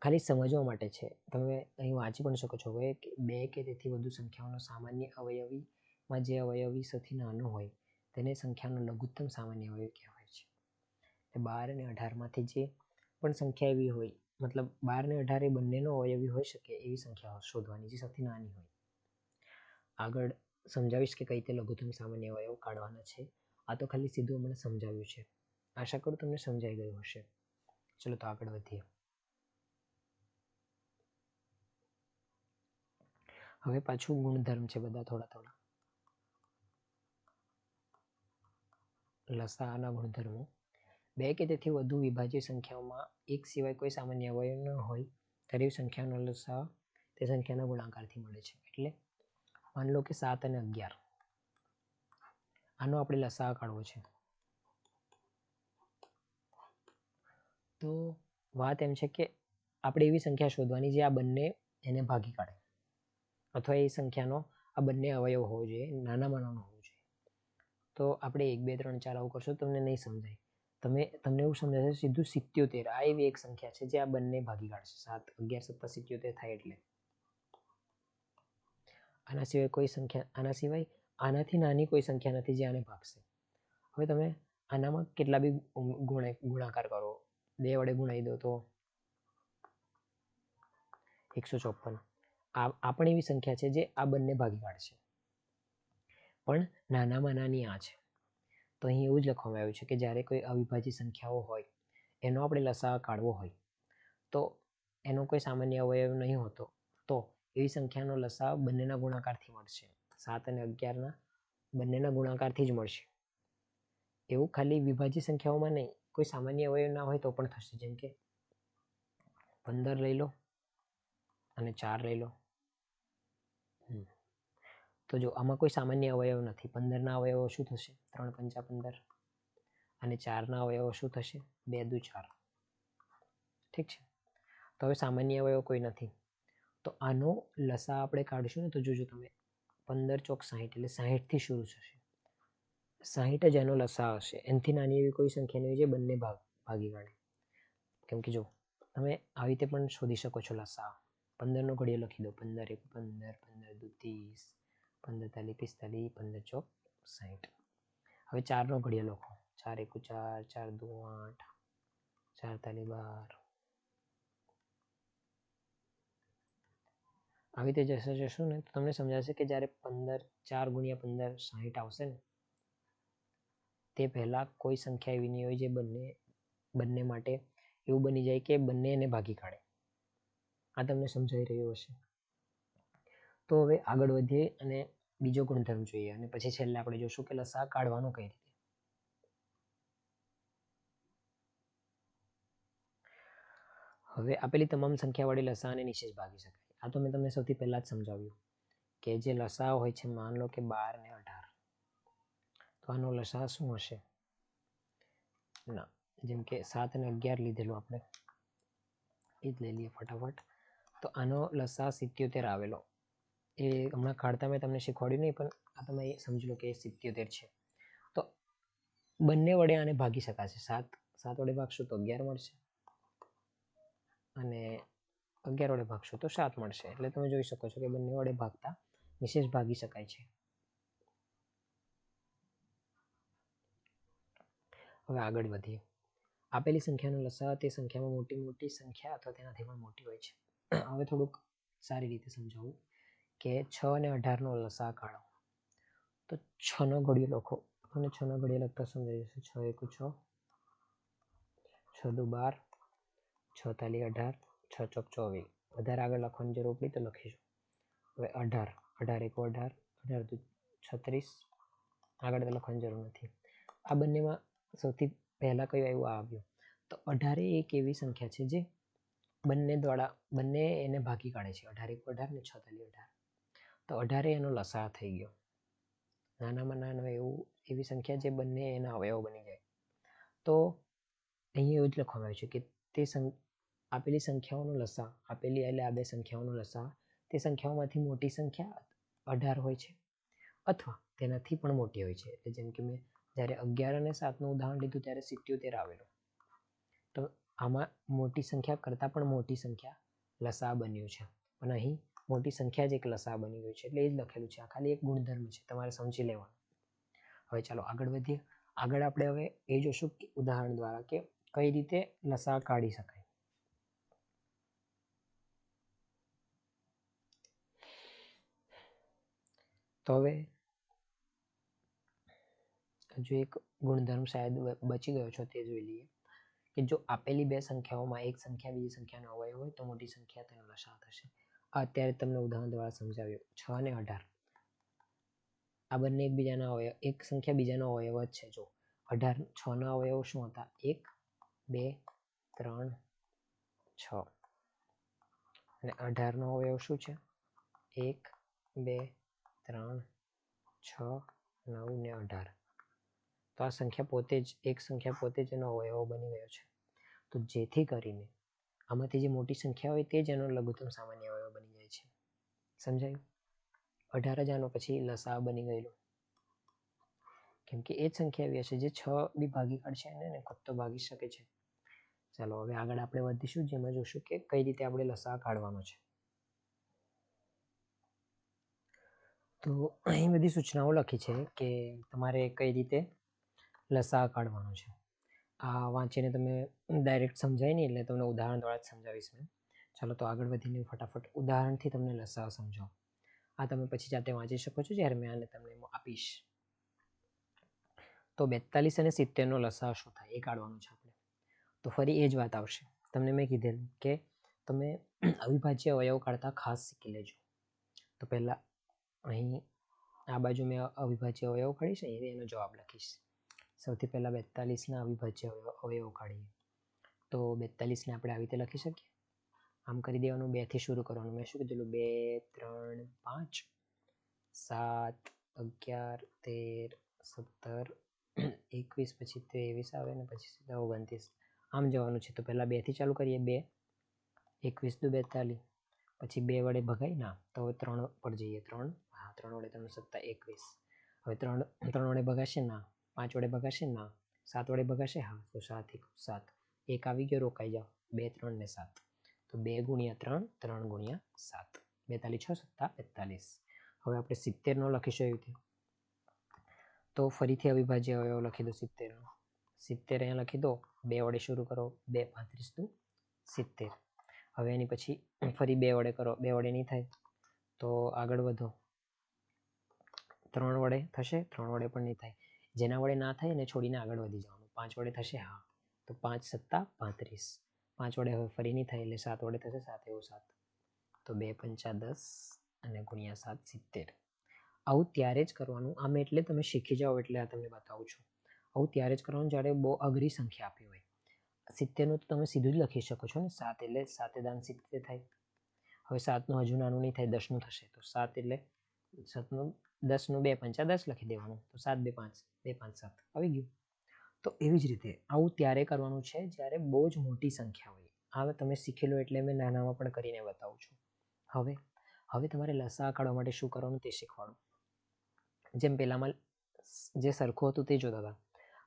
ખાલી સમજવા માટે છે. તમે અહીં વાંચી પણ શકો છો કે 2 કે તેથી વધુ સંખ્યાઓનો સામાન્ય અવયવીમાં જે અવયવી સૌથી નાનો હોય તેને સંખ્યાનો લઘુત્તમ સામાન્ય અવયવ કહેવાય છે. 12 અને 18માંથી જે પણ સંખ્યા એવી હોય, મતલબ 12 અને 18 એ બંનેનો અવયવી હોઈ શકે એવી સંખ્યાઓ શોધવાની જે સૌથી નાની હોય. આગળ સમજાવીશ કે કઈ રીતે લઘુત્તમ સામાન્ય અવયવ કાઢવાના છે. આ તો ખાલી સીધું મને સમજાવ્યું છે. આશા કરું તમને સમજાઈ ગયું હશે. ચલો તો આગળ વધીએ. હવે પાછું ગુણધર્મ છે બધા થોડા. લસાઅના ગુણધર્મો. 2 કે તેથી વધુ વિભાજ્ય સંખ્યાઓમાં એક સિવાય કોઈ સામાન્ય અવયવ ન હોય ત્યારે સંખ્યાનો લસા તે સંખ્યાના ગુણાકારથી મળે છે. એટલે માની લો કે 7 અને 11, આનો આપણે લસા કાઢવો છે. તો વાત એમ છે કે આપણે એવી સંખ્યા શોધવાની જે આ બંને એને ભાગી કાઢે, અથવા એ સંખ્યાનો આ બંને અવયવ હોવો જોઈએ, નાનામાં નાનો હોવો જોઈએ. તો આપણે 1 2 3 4 આવું કરશો તમને નહીં સમજાય. તમને એવું સમજાશે સીધું 77. આ એવી એક સંખ્યા છે જે આ બંને ભાગી કાઢશે. 7 11 7 77 થાય. એટલે આના સિવાય કોઈ સંખ્યા, આના સિવાય આનાથી નાની કોઈ સંખ્યા નથી જે આને ભાગશે. હવે તમે આનામાં કેટલા બી ગુણાકાર કરો, 2 વડે ગુણાઈ દો તો 154. આ પણ એવી સંખ્યા છે જે આ બંને ભાગી કાઢશે, પણ નાનામાં નાની આ છે. તો અહીં એવું જ લખવામાં આવ્યું છે કે જ્યારે કોઈ અવિભાજ્ય સંખ્યાઓ હોય એનો આપણે લસા કાઢવો હોય તો એનો કોઈ સામાન્ય અવયવ નહીં હોતો, તો એવી સંખ્યાનો લસા બંનેના ગુણાકારથી મળશે. 7 અને 11ના બંનેના ગુણાકારથી જ મળશે. એવું ખાલી વિભાજ્ય સંખ્યાઓમાં નહીં, કોઈ સામાન્ય અવયવ ના હોય તો પણ થશે. જેમ કે 15 લઈ લો અને 4 લઈ લો. તો જો આમાં કોઈ સામાન્ય અવયવ નથી. 15ના અવયવો શું થશે? 3 5 15. અને 4ના અવયવો શું થશે? 2 2 4. ઠીક છે. તો હવે સામાન્ય અવયવ કોઈ નથી, તો આનો લસા આપણે કાઢશું ને તો જોજો તમે 15 ચોક 60 એટલે 60 થી શરૂ થશે. 60 જ એનો લસા હશે. એનાથી નાની એવી કોઈ સંખ્યા નહીં જે બંને ભાગી કાઢે. કેમ કે જો તમે આવી રીતે પણ શોધી શકો છો લસા. 15નો ઘડિયો લખી દો. 15 1 15, 15 2 30, 15 તાલી 45, 15 ચોક 60. હવે 4નો ઘડિયો લખો. 4 1 4, 4 2 8, 4 તાલી 12. આવી રીતે જશો ને તો તમને સમજાશે કે જ્યારે 4 × 15 60 આવશે ને તે પહેલા કોઈ સંખ્યા એવી નહીં હોય જે બંને માટે એવું બની જાય કે બંને એને ભાગી કાઢે. આ તમને સમજાઈ રહ્યું હશે. તો હવે આગળ વધીએ અને બીજો ગુણધર્મ જોઈએ, અને પછી છેલ્લે આપણે જોશું કે લસા કાઢવાનો કઈ રીતે. હવે આપેલી તમામ સંખ્યા વડે લસા અને નિશેષ ભાગી શકાય. આ તો મેં તમને સૌથી પહેલા જ સમજાવ્યું કે જે લસા હોય છે, માન લો કે 12 અને 18, તો આનો લસા શું હશે? ના, જેમ કે 7 અને 11 લીધેલું આપણે, એ જ લઈ લઈએ ફટાફટ. તો આનો લસા 77 આવેલો. એ હમણાં કાઢતા મેં તમને શીખવાડ્યું નહીં, પણ આ તમે સમજી લો કે 77 છે. તો બંને વડે આને ભાગી શકાશે. 7 વડે ભાગશો તો 11 મળશે, અને 11 વડે ભાગશો તો 7 મળશે. એટલે તમે જોઈ શકો છો કે બંને વડે ભાગતા નિશેષ ભાગી શકાય છે. હવે આગળ વધીએ. આપેલી સંખ્યાનો લસા તે સંખ્યામાં મોટી સંખ્યા અથવા તેનાથી પણ મોટી હોય છે. હવે થોડુંક સારી રીતે સમજાવું કે 6 અને 18નો લસા કાઢો. તો 6નો ઘડિયો લખો. અને 6નો ઘડિયો લખતા સમજાઈ જશે. 6 1 6, 6 2 12, 6 તાલી 18, 6 ચોક 24. વધારે આગળ લખવાની જરૂર પડી તો લખીશું. હવે 18 1 18, 18 36. આગળ તો લખવાની જરૂર નથી. આ બંનેમાં સૌથી પહેલા કયું આવ્યું? આ આવ્યું. તો 18 એક એવી સંખ્યા છે જે બંને એને ભાગી કાઢે છે. 18 1 18 ને 6 તાલી 18. તો 18 એનો લસા થઈ ગયો. નાનામાં નાનો એવી સંખ્યા જે બંને એના અવયવ બની જાય. તો અહીં એવું જ લખવામાં આવ્યું છે કે તે આપેલી સંખ્યાઓનો લસા, આપેલી એટલે આ બે સંખ્યાઓનો લસા તે સંખ્યાઓમાંથી મોટી સંખ્યા 18 હોય છે, અથવા તેનાથી પણ મોટી હોય છે. જેમ કે મેં જ્યારે 11 અને 7નું ઉદાહરણ લીધું ત્યારે 77 આવેલું. તો આમાં મોટી સંખ્યા કરતાં પણ મોટી સંખ્યા લસા બન્યું છે, પણ અહીં મોટી સંખ્યા જ એક લસા બની ગયું છે, એટલે એ જ લખેલું છે. આ ખાલી એક ગુણધર્મ છે, તમારે સમજી લેવાનું. હવે ચાલો આગળ વધીએ. આગળ આપણે હવે એ જોશું કે ઉદાહરણ દ્વારા કે કઈ રીતે લસા કાઢી શકાય. તો હવે જો એક ગુણધર્મ શાયદ બચી ગયો છો તે જોઈ લઈએ કે જો આપેલી બે સંખ્યાઓમાં એક સંખ્યા બીજી સંખ્યાનો અવયવ હોય તો મોટી સંખ્યા તેનો લસા થશે. આ અત્યારે તમને ઉદાહરણ દ્વારા સમજાવ્યું. 6 અને 18 આ બંને એકબીજાના અવયવ, એક સંખ્યા બીજાનો અવયવ જ છે. જો 18 6 ના અવયવો શું હતા? 1 2 3 6 અને 18 નો અવયવ શું છે? 1 2 3 6 9 ને 18. તો આ સંખ્યા પોતે જ એક સંખ્યા પોતે જ એનો અવયવ બની ગયો છે. તો જેથી કરીને આમાંથી જે મોટી સંખ્યા હોય તે જ એનો લઘુત્તમ સામાન્ય અવયવ બની જાય છે. સમજાયું? 18 જ આનો પછી લસા બની ગયેલો, કેમ કે એ જ સંખ્યા એવી હશે જે 6 બી ભાગી કાઢશે એને ખુદ ભાગી શકે છે. ચાલો હવે આગળ આપણે વધીશું, જેમાં જોશું કે કઈ રીતે આપણે લસા કાઢવાનો છે. તો અહીં બધી સૂચનાઓ લખી છે કે તમારે કઈ રીતે લસા કાઢવાનો છે. આ વાંચીને તમે ડાયરેક્ટ સમજાય નહીં, એટલે તમને ઉદાહરણ દ્વારા જ સમજાવીશ મેં. ચાલો તો આગળ વધીને ફટાફટ ઉદાહરણથી તમને લસા સમજાવો. આ તમે પછી જાતે વાંચી શકો છો જ્યારે મેં આને તમને આપીશ. તો 42 અને 70 નો લસા શું થાય એ કાઢવાનું છે આપણે. તો ફરી એ જ વાત આવશે. તમને મેં કીધેલું કે તમે અવિભાજ્ય અવયવ કાઢતા ખાસ શીખી લેજો. તો પહેલા અહીં આ બાજુ મેં અવિભાજ્ય અવયવ કાઢીશ, અહીં એનો જવાબ લખીશ. સૌથી પહેલા 42 ના અવિભાજ્ય અવયવ કાઢીએ. તો 42 ને આપણે આવી રીતે લખી શકીએ. આમ કરી દેવાનું, 2 થી શરૂ કરવાનું. મેં શું કીધેલું? 2 3 5 7 11 13 17 21 પછી 23 આવે ને પછી સીધા 29 આમ જવાનું છે. તો પહેલા 2 થી ચાલુ કરીએ. 2 21 દુ 42, પછી 2 વડે ભગાય ના, તો હવે 3 પર જઈએ. 3 હા 3 વડે 3 સત્તા 21. હવે 3 વડે ભગાશે ના, 5 વડે ભગાશે ના, 7 વડે ભગાશે હા, તો 7 7 એક આવી ગયો, રોકાઈ જાઓ. 2 3 ને 7, તો 2 ગુણ્યા 3 3 ગુણ્યા 7, 42 6 સત્તા 42. હવે આપણે 70 નો લખીશું એવી રીતે. તો ફરીથી અવિભાજ્ય અવયવ લખી દો 70 નો. 70 અહીંયા લખી દો. 2 વડે શરૂ કરો. 2 35 દુ 70. હવે એની પછી ફરી 2 વડે કરો. 2 વડે નહીં થાય તો આગળ વધો. 3 વડે થશે? 3 વડે પણ નહીં થાય. જેના વડે ના થાય એને છોડીને આગળ વધી જવાનું. 5 વડે થશે? હા, તો 5 સત્તા 35. 5 વડે હવે ફરી નહીં થાય એટલે 7 વડે થશે? 7 એવું 7, તો 2 પંચા 10 અને ગુણ્યા 7 70. આવું ત્યારે જ કરવાનું. આમ એટલે તમે શીખી જાઓ એટલે આ તમને બતાવું છું. આવું ત્યારે જ કરવાનું જ્યારે બહુ અઘરી સંખ્યા આપી હોય. 70 નું તો તમે સીધું જ લખી શકો છો ને. 7 એટલે 7 દાન 70 થાય. હવે 7 નું હજુ નાનું નહીં થાય, 10 નું થશે. તો 7 એટલે 7 નું 10 નું 2 પંચા 10 લખી દેવાનું. તો 7 2 5 2 5 7 આવી ગયું. તો એવી જ રીતે આવું ત્યારે કરવાનું છે જ્યારે બહુ જ મોટી સંખ્યા હોય. હવે તમે શીખી લો એટલે મેં નાનામાં પણ કરીને બતાવું છું. હવે તમારે લસા કાઢવા માટે શું કરવાનું તે શીખવાડું. જેમ પહેલામાં જે સરખું હતું તે જોતા હતા.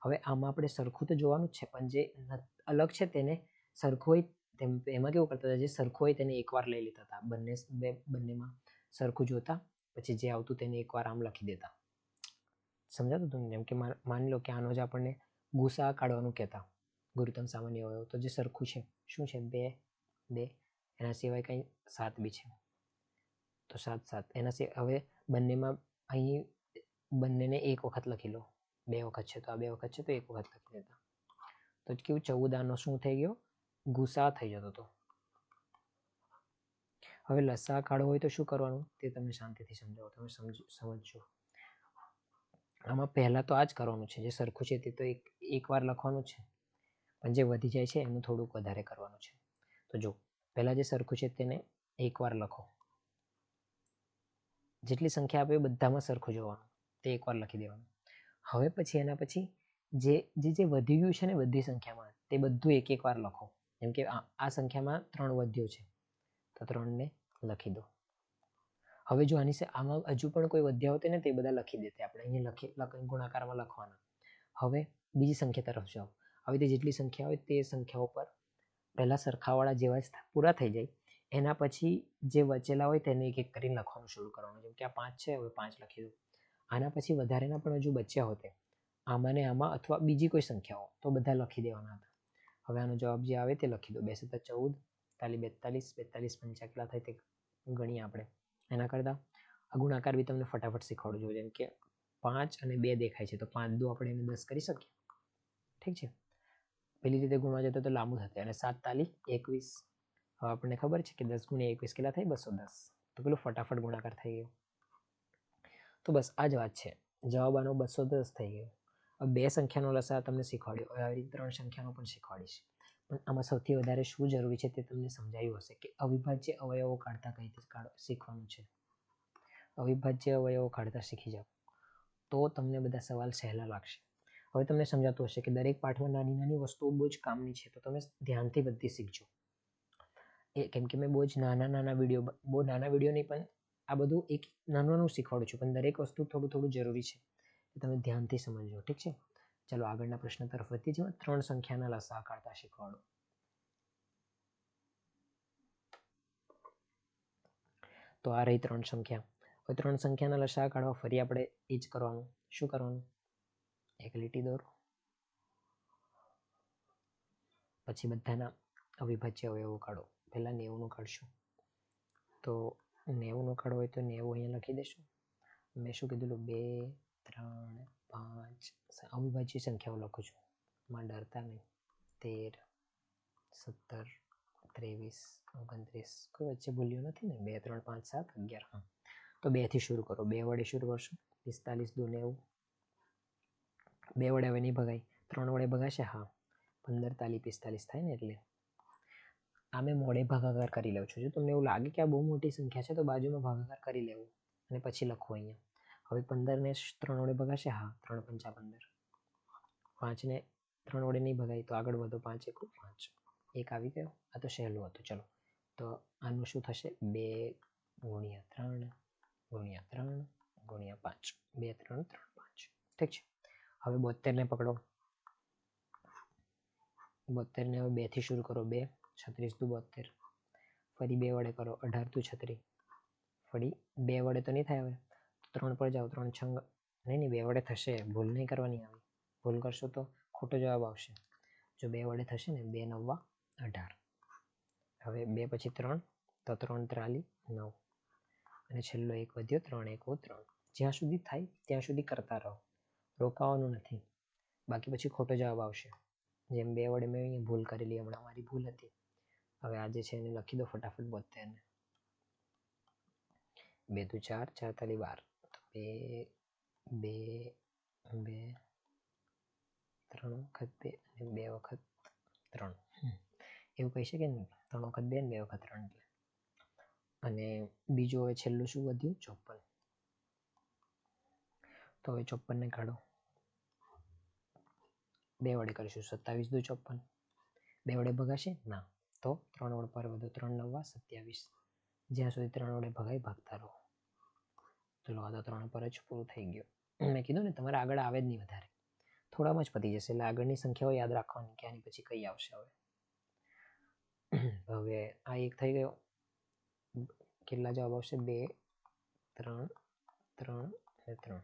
હવે આમાં આપણે સરખું તો જોવાનું જ છે, પણ જે અલગ છે તેને સરખું હોય એમાં કેવું કરતા હતા, જે સરખું હોય તેને એકવાર લઈ લેતા હતા. બંનેમાં સરખું જોતા, પછી જે આવતું તેને એકવાર આમ લખી દેતા. સમજાતું હતું? જેમ કે માની લો કે આનો જ આપણને ગુસા કાઢવાનું કહેતા, ગુરુત્તમ સામાન્ય અવયવ. તો જે સરખું છે શું છે? 2 2, એના સિવાય કંઈ 7 બી છે તો 7 7. એના સિવાય હવે બંનેમાં અહીં બંનેને એક વખત લખી લો. 2 વખત છે તો આ 2 વખત છે તો એક વખત લખી દેતા. તો કેવું 14 આનો શું થઈ ગયો? ગુસા થઈ જતો હતો. હવે લસા કાઢવો હોય તો શું કરવાનું તે તમને શાંતિથી સમજાવો, તમે સમજજો. આમાં પહેલા તો આ જ કરવાનું છે. જે સરખું છે તે તો એકવાર લખવાનું છે, પણ જે વધી જાય છે એનું થોડુંક વધારે કરવાનું છે. તો જો પહેલા જે સરખું છે તેને એકવાર લખો. જેટલી સંખ્યા આપે બધામાં સરખું જોવાનું, તે એકવાર લખી દેવાનું. હવે પછી એના પછી જે વધી ગયું છે ને બધી સંખ્યામાં, તે બધું એક એક વાર લખો. જેમ કે આ સંખ્યામાં 3 વધ્યો છે તો 3 ને લખી દો. હવે જો આમાં હજુ પણ કોઈ વધ્યા હોતે ને તે બધા લખી દેતે આપણે. અહીંયા ગુણાકારમાં લખવાના. હવે બીજી સંખ્યા તરફ જાઓ. આવી રીતે જેટલી સંખ્યા હોય તે સંખ્યાઓ પર પહેલાં સરખાવાળા જેવા જ પૂરા થઈ જાય એના પછી જે બચેલા હોય તેને એક એક કરીને લખવાનું શરૂ કરવાનું. જેમ કે આ 5 છે, હવે 5 લખી દઉં. આના પછી વધારેના પણ હજુ બચ્યા હોતે આમાં ને આમાં અથવા બીજી કોઈ સંખ્યાઓ તો બધા લખી દેવાના હતા. હવે આનો જવાબ જે આવે તે લખી દો. 2 × 7 = 14, 42 42 42 5 કેટલા થાય તે ગણીએ આપણે. એના કરતાં આ ગુણાકાર બી તમને ફટાફટ શીખવાડું છું. જેમ કે 5 અને 2 દેખાય છે તો 5 દુ આપણે એને 10 કરી શકીએ. ઠીક છે. પેલી રીતે ગુણવા જતો તો લાંબુ થશે. અને 7 તાલી 21. હવે આપણને ખબર છે કે 10 × 21 કેટલા થાય? 210. તો પેલું ફટાફટ ગુણાકાર થઈ ગયો. તો બસ આ જ વાત છે. જવાબ આનો 210 થઈ ગયો. હવે 2 સંખ્યાનો લસા તમને શીખવાડ્યો. હવે આવી રીતે 3 સંખ્યાનો પણ શીખવાડીશ. પણ આમાં સૌથી વધારે શું જરૂરી છે તે તમને સમજાયું હશે કે અવિભાજ્ય અવયવો કાઢતા કઈ રીતે શીખવાનું છે. અવિભાજ્ય અવયવો કાઢતા શીખી જાઓ તો તમને બધા સવાલ સહેલા લાગશે. હવે તમને સમજાતું હશે કે દરેક પાઠમાં નાની નાની વસ્તુઓ બહુ જ કામની છે તો તમે ધ્યાનથી બધી શીખજો. કેમ કે મેં બહુ નાના વિડીયો નહીં પણ આ બધું એક નાનું શીખવાડું છું. પણ દરેક વસ્તુ થોડું જરૂરી છે તમે ધ્યાનથી સમજજો. ઠીક છે. ચાલો આગળના પ્રશ્ન તરફ વધીએ. જેમાં 3 સંખ્યાના લસા કાઢતા શીખવાડો. તો આ રહી 3 સંખ્યા. હવે 3 સંખ્યાના લસા કાઢવા ફરી આપણે એ જ કરવાનું. શું કરવાનું? એક લીટી દોરો, પછી બધાના અવિભાજ્ય અવયવો કાઢો. પહેલા 90નું કાઢશું. તો 90નું કાઢવું હોય તો 90 અહીંયા લખી દેશું. મેં શું કીધું? 2 3 5 અવિભાજ્ય સંખ્યાઓ લખું છું. માં ડરતા નહીં. 13 17 23 29 કોઈ વચ્ચે ભૂલ્યો નથી ને? 2 3 5 7 11. હા, તો 2 થી શરૂ કરો. 2 વડે શરૂ કરશો. 45 × 2 = 90. 2 વડે હવે નહીં ભગાય. 3 વડે ભગાશે. હા, 15 તાલી 45 થાય ને. એટલે આ મેં મોડે ભાગાકાર કરી લઉં છું. જો તમને એવું લાગે કે આ બહુ મોટી સંખ્યા છે તો બાજુમાં ભાગાકાર કરી લેવું અને પછી લખવું અહીંયા. હવે 15 ને 3 વડે ભગાશે. હા, 3 × 5 = 15. 5 ને 3 વડે નહીં ભગાય તો આગળ વધો. 5 × 1 = 5. એક આવી ગયો. આ તો સહેલું હતું. ચલો તો આનું શું થશે? 2 × 3 × 3 × 5. 2 3 3 5. ઠીક છે. હવે 72 ને પકડો. 72 ને હવે 2 થી શરૂ કરો. 2 36 × 2 = 72. ફરી 2 વડે કરો. 18 × 2 = 36. ફરી 2 વડે તો નહીં થાય. હવે 3 પર જાઓ. 3 6 નહીં 2 વડે થશે. ભૂલ નહીં કરવાની. આવી ભૂલ કરશો તો ખોટો જવાબ આવશે. જો 2 વડે થશે ને. 2 × 9 = 18. હવે 2 પછી 3 તો 3 × 3 = 9. અને છેલ્લો 1 વધ્યો. 3 × 1 = 3. જ્યાં સુધી થાય ત્યાં સુધી કરતા રહો. રોકાવાનું નથી. બાકી પછી ખોટો જવાબ આવશે. જેમ 2 વડે મેં અહીંયા ભૂલ કરેલી. હમણાં મારી ભૂલ હતી. હવે આજે છે એને લખી દો ફટાફટ 72 ને. 2 × 4 = 4 તાલી 12. તો 2 2 3 વખત 2 અને 2 વખત 3. એવું કહી શકે ને. 3 વખત 2 અને 2 વખત 3 એટલે. અને બીજું હવે છેલ્લું શું વધ્યું? 54. તો હવે 54 ને કાઢો. 2 વડે કરીશું. 27 × 2 = 54. 2 વડે ભગાશે? ના. તો 3 વડે પર વધો. 3 × 9 = 27. જ્યાં સુધી 3 વડે ભગાય ભાગતા રહો. ચલો આ તો 3 પર જ પૂરું થઈ ગયું. મેં કીધું ને તમારે આગળ આવે જ નહીં વધારે. થોડામાં જ પતી જશે. એટલે આગળની સંખ્યાઓ યાદ રાખવાની કે આની પછી કઈ આવશે. હવે આ એક થઈ ગયો. કેટલા જવાબ આવશે? 2 3 3 અને 3.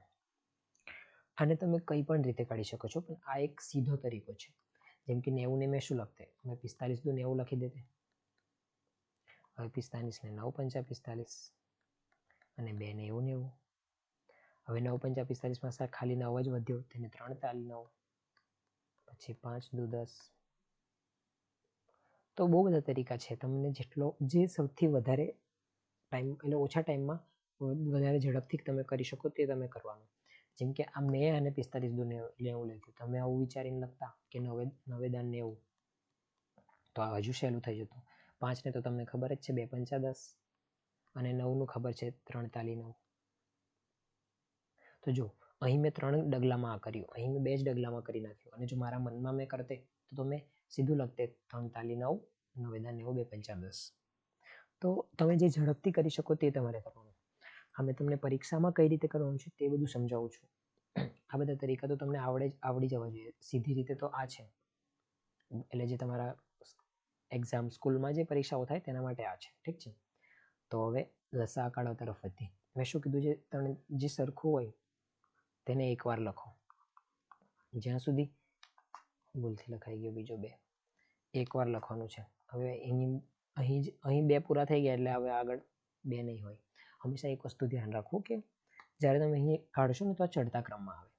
આને તમે કઈ પણ રીતે કાઢી શકો છો પણ આ એક સીધો તરીકો છે. જેમ કે 90 ને મેં શું લખતે? મેં 45 × 2 = 90 લખી દેતે. હવે 45 ને 9 × 5 = 45 અને 2 ને 90. હવે 9 × 5 = 45 માં ખાલી 9 જ વધ્યો. તેને 3 તાલી 9. પછી 5 × 2 = 10. તો બહુ બધા તરીકા છે. તમને જે સૌથી વધારે ટાઈમ એટલે ઓછા ટાઈમમાં વધારે ઝડપથી તમે કરી શકો તે તમે કરવાનું. જેમ કે આ મેં અને 45 × 2 = 90 લખ્યું. તમે આવું વિચારીને લખતા કે 9 × 90 તો આ હજુ સહેલું થઈ જતું. 5 ને તો તમને ખબર જ છે 2 × 5 = 10 અને 9 નું ખબર છે 3 તાલી 9. તો જો અહીં મેં 3 ડગલામાં આ કર્યું. અહીં મેં 2 જ ડગલામાં કરી નાખ્યું. અને જો મારા મનમાં મેં કરતે તો મેં સીધું લખતે 3 તાલી 9 9 × 90 2 × 5 = 10. તો તમે જે ઝડપથી કરી શકો તે તમારે કરવાનું. અમે તમને પરીક્ષામાં કઈ રીતે કરવાનું છે તે બધું સમજાવું છું. આ બધા તરીકા તો તમને આવડી જવા જોઈએ. સીધી રીતે તો આ છે એટલે જે તમારા એક્ઝામ સ્કૂલમાં જે પરીક્ષાઓ થાય તેના માટે આ છે. ઠીક છે. તો હવે લસા કાઢવા તરફ વધીએ. મેં શું કીધું છે, તમે જે સરખું હોય તેને એકવાર લખો. જ્યાં સુધી ભૂલથી લખાઈ ગયો બીજો 2, એકવાર લખવાનું છે. હવે અહીં 2 પૂરા થઈ ગયા એટલે હવે આગળ 2 નહીં હોય. હંમેશા એક વસ્તુ ધ્યાન રાખવું કે જ્યારે તમે અહીં કાઢશો ને તો આ ચડતા ક્રમમાં આવે.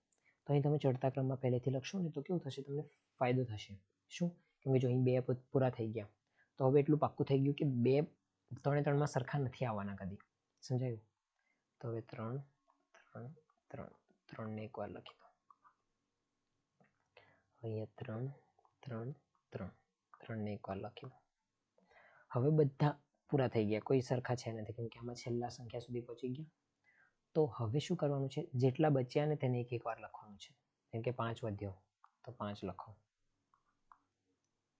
તો અહીં તમે ચડતા ક્રમમાં પહેલેથી લખશો ને તો કેવું થશે, તમને ફાયદો થશે. શું? કેમ કે જો અહીં 2 પૂરા થઈ ગયા તો હવે એટલું પાક્કું થઈ ગયું કે 2 3 3માં સરખા નથી આવવાના કદી. સમજાયું? તો હવે 3 3 3 3 ને એકવાર લખી દો. અહીંયા 3 3 3 3 ને એકવાર લખી દો. હવે બધા પૂરા થઈ ગયા, કોઈ સરખા છે નથી કેમ કે આમાં છેલ્લા સંખ્યા સુધી પહોંચી ગયા. તો હવે શું કરવાનું છે, જેટલા બચ્યા ને તેને એક વાર લખવાનું છે. જેમ કે 5 વધ્યો તો 5 લખો.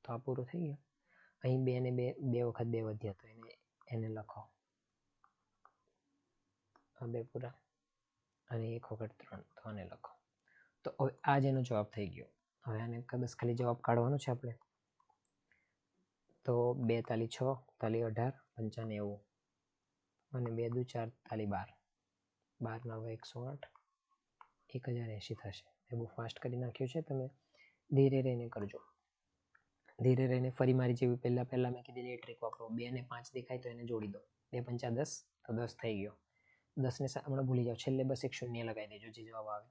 તો આ પૂરું થઈ ગયું. અહીં 2 ને 2 વખત 2 વધ્યા તો એને લખો. આ 2 પૂરા અને 1 વખત 3 તો આને લખો. તો હવે આ જેનો જવાબ થઈ ગયો. હવે આને બસ ખાલી જવાબ કાઢવાનો છે આપણે. તો 2 તાલી 6 તાલી 18 પંચા 90 અને 2 દુ 4 તાલી 12 12 9 108 1080 થશે. એ બહુ ફાસ્ટ કરી નાખ્યું છે, તમે ધીરે રહીને કરજો. ધીરે રહીને ફરી મારી જેવી પહેલા મેં કીધેલી એ ટ્રીક વાપરો. 2 ને 5 દેખાય તો એને જોડી દો. 2 પંચા 10 તો 10 થઈ ગયો. 10 ને હમણાં ભૂલી જાઓ, છેલ્લે બસ એક શૂન્ય લગાવી દેજો જે જવાબ આવે.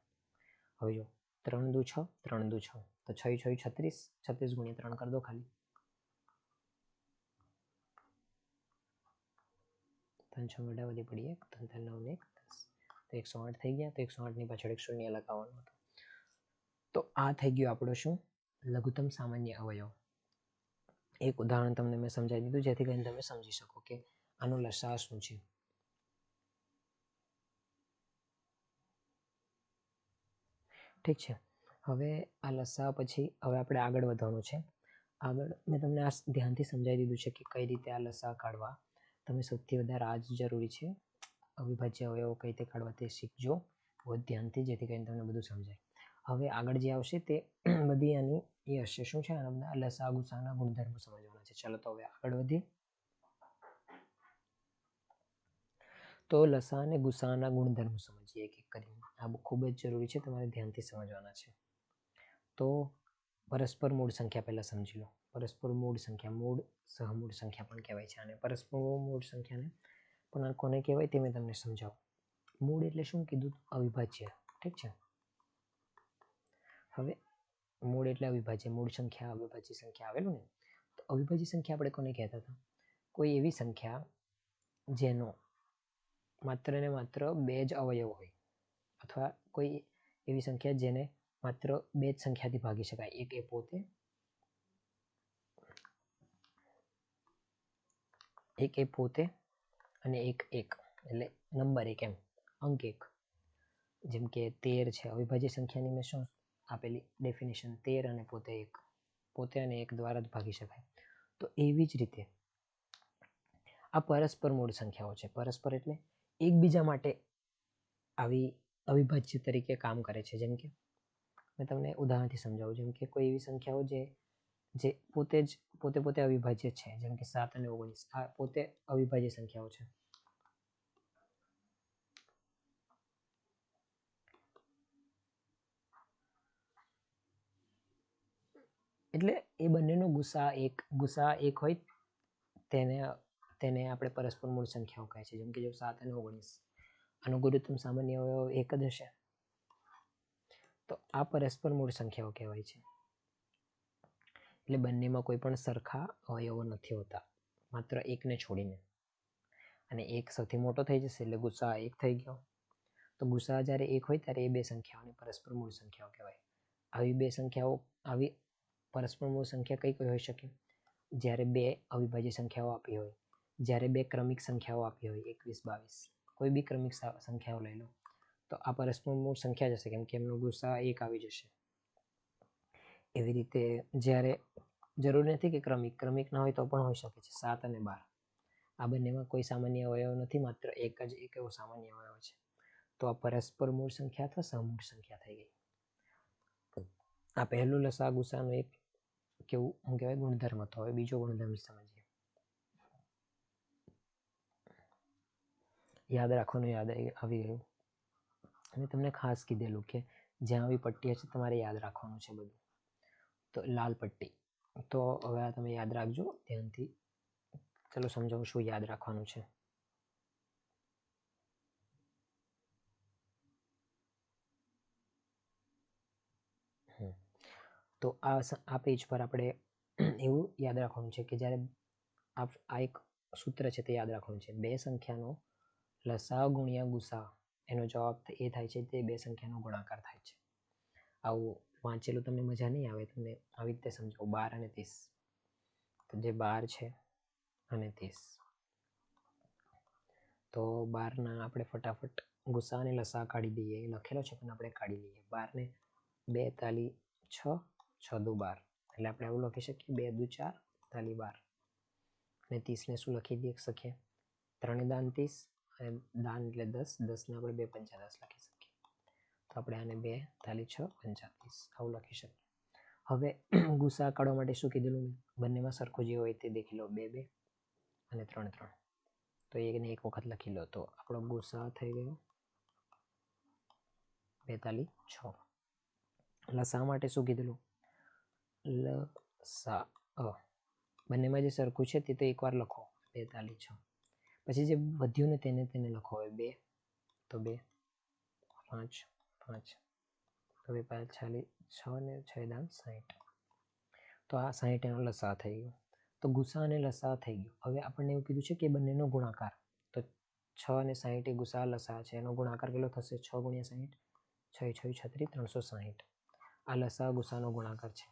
હવે જો 3 દુ 6 3 દુ 6 તો 6 6 36 36 ગુણ્યા 3 કરી દો ખાલી. 3 6 વડા વધી પડી 1 3 3 9 ને 1 10 તો 108 થઈ ગયા. તો 108 ની પાછળ એક શૂન્ય લગાવવાનું હતું. તો આ થઈ ગયું આપણો શું, લઘુત્તમ સામાન્ય અવયવ. એક ઉદાહરણ તમને મેં સમજાવી દીધું જેથી કરીને તમે સમજી શકો કે આનો લસા શું છે. ઠીક છે. હવે આ લસા પછી હવે આપણે આગળ વધવાનું છે. આગળ મેં તમને આ ધ્યાનથી સમજાવી દીધું છે કે કઈ રીતે આ લસા કાઢવા. તમે સૌથી વધારે આ જ જરૂરી છે, અવિભાજ્ય અવયવો કઈ રીતે કાઢવા તે શીખજો બહુ ધ્યાનથી, જેથી કરીને તમને બધું સમજાય. હવે આગળ જે આવશે તે બધી આની એ હશે. શું છે? લસા ગુસાના ગુણધર્મો સમજવાના છે. ચાલો તો હવે આગળ વધીએ. તો લસા અને ગુસાના ગુણધર્મો સમજીએ એક એક કરીને. આ ખૂબ જ જરૂરી છે, તમારે ધ્યાનથી સમજવાના છે. તો પરસ્પર મૂળ સંખ્યા પહેલા સમજી લો. પરસ્પર મૂળ સંખ્યા, મૂળ સહમૂળ સંખ્યા પણ કહેવાય છે આને. પરસ્પર મૂળ સંખ્યાને પણ કોને કહેવાય તે મેં તમને સમજાવું. મૂળ એટલે શું કીધું? અવિભાજ્ય. ઠીક છે. હવે મૂળ એટલે અવિભાજ્ય, મૂળ સંખ્યા અવિભાજ્ય સંખ્યા આવેલું ને. તો અવિભાજ્ય સંખ્યા આપણે કોને કહેતા હતા? કોઈ એવી સંખ્યા જેનો માત્ર ને માત્ર 2 જ અવયવ હોય, અથવા કોઈ એવી સંખ્યા જેને માત્ર 2 જ સંખ્યાથી ભાગી શકાય. એક એ પોતે, અને એક એટલે નંબર 1 એમ, અંક 1. જેમ કે 13 છે. અવિભાજ્ય સંખ્યાની મેં શું આપેલી ડેફિનેશન? 13 અને પોતે 1. પોતે અને 1 દ્વારા જ ભાગી શકાય. તો એવી જ રીતે આ પરસ્પર મૂળ સંખ્યાઓ છે. પરસ્પર એટલે એકબીજા માટે આવી અવિભાજ્ય તરીકે કામ કરે છે. જેમ કે મેં તમને ઉદાહરણથી સમજાવું. જેમ કે કોઈ એવી સંખ્યાઓ જે પોતે અવિભાજ્ય છે. જેમ કે 7 અને 19 આ પોતે અવિભાજ્ય સંખ્યાઓ છે. એટલે એ બંનેનો ગુસા એક હોય તેને આપણે પરસ્પર મૂળ સંખ્યાઓ કહે છે. જેમ કે જો 7 અને 19 આનો ગુરુત્તમ સામાન્ય અવયવ 1 જ હશે, તો આ પરસ્પર મૂળ સંખ્યાઓ કહેવાય છે. એટલે બંનેમાં કોઈ પણ સરખા અવયવો નથી હોતા, માત્ર એકને છોડીને. અને એક સૌથી મોટો થઈ જશે એટલે ગુસા 1 થઈ ગયો. તો ગુસા જ્યારે 1 હોય ત્યારે એ 2 સંખ્યાઓને પરસ્પર મૂળ સંખ્યાઓ કહેવાય. આવી પરસ્પર મૂળ સંખ્યા કઈ હોઈ શકે? જ્યારે 2 અવિભાજ્ય સંખ્યાઓ આપી હોય, જ્યારે 2 ક્રમિક સંખ્યાઓ આપી હોય 21 22, કોઈ બી ક્રમિક સંખ્યાઓ લઈ લો તો આ પરસ્પર મૂળ સંખ્યા જ હશે, કેમ કે એમનો ગુસા 1 આવી જશે. એવી રીતે જ્યારે જરૂરી નથી કે ક્રમિક ના હોય તો પણ હોઈ શકે છે. 7 અને 12 આ બંનેમાં કોઈ સામાન્ય અવયવ નથી, માત્ર એક એવો સામાન્ય અવયવ છે. તો આ પરસ્પર મૂળ સંખ્યા અથવા સહમૂળ સંખ્યા થઈ ગઈ. આ પહેલું લસા ગુસાનું એક કેવું શું કહેવાય ગુણધર્મ હતો. હવે બીજો ગુણધર્મ સમજીએ. યાદ રાખવાનું યાદ આવી ગયું. અને તમને ખાસ કીધેલું કે જ્યાં આવી પટ્ટી હશે તમારે યાદ રાખવાનું છે બધું. તો લાલ પટ્ટી, તો હવે આ તમે યાદ રાખજો ધ્યાનથી. ચલો સમજાવું શું યાદ રાખવાનું છે. તો આ પેજ પર આપણે એવું યાદ રાખવાનું છે કે જ્યારે આ એક સૂત્ર છે તે યાદ રાખવાનું છે. બે સંખ્યાનો લસા ગુણ્યા ગુસા એનો જવાબ એ થાય છે તે બે સંખ્યાનો ગુણાકાર થાય છે. આવું વાંચેલું તમને મજા નહીં આવે, તમને આવી રીતે સમજાવું. 12 અને 30, તો જે 12 છે અને 30, તો 12ના આપણે ફટાફટ ગુસા અને લસા કાઢી દઈએ. લખેલો છે પણ આપણે કાઢી લઈએ. 12 ને 2 તાલી 6, 6 દુ 12, એટલે આપણે એવું લખી શકીએ 2 દુ 4 તાલી 12. અને 30 ને શું લખી દઈએ શકીએ? 3 દાન 30, અને દાન એટલે 10, 10 ને આપણે 2 પંચા 10 લખી શકીએ. તો આપણે આને 2 તાલી 6 પંચા 30 આવું લખી શકીએ. હવે ગુસા કાઢવા માટે શું કીધેલું મેં? બંનેમાં સરખું જે હોય તે દેખી લો. 2 2 અને 3 3, તો એકને એક વખત લખી લો. તો આપણો ગુસા થઈ ગયો 2 તાલી 6. લસા માટે શું કીધેલું? લસા બંનેમાં જે સરખું છે તે તો એકવાર લખો 2 તાલી 6. પછી જે વધ્યું ને તેને લખો. હવે 2 તો 2, 5 5, તો 2 5 46, 6 ને 6 દાન 60. તો આ 60 એનો લસા થઈ ગયો. તો ગુસા અને લસા થઈ ગયો. હવે આપણને એવું કીધું છે કે બંનેનો ગુણાકાર, તો 6 અને 60 એ ગુસા લસા છે, એનો ગુણાકાર કેટલો થશે? 6 ગુણ્યા 60, 6 6 36, 360. આ લસા ગુસાનો ગુણાકાર છે.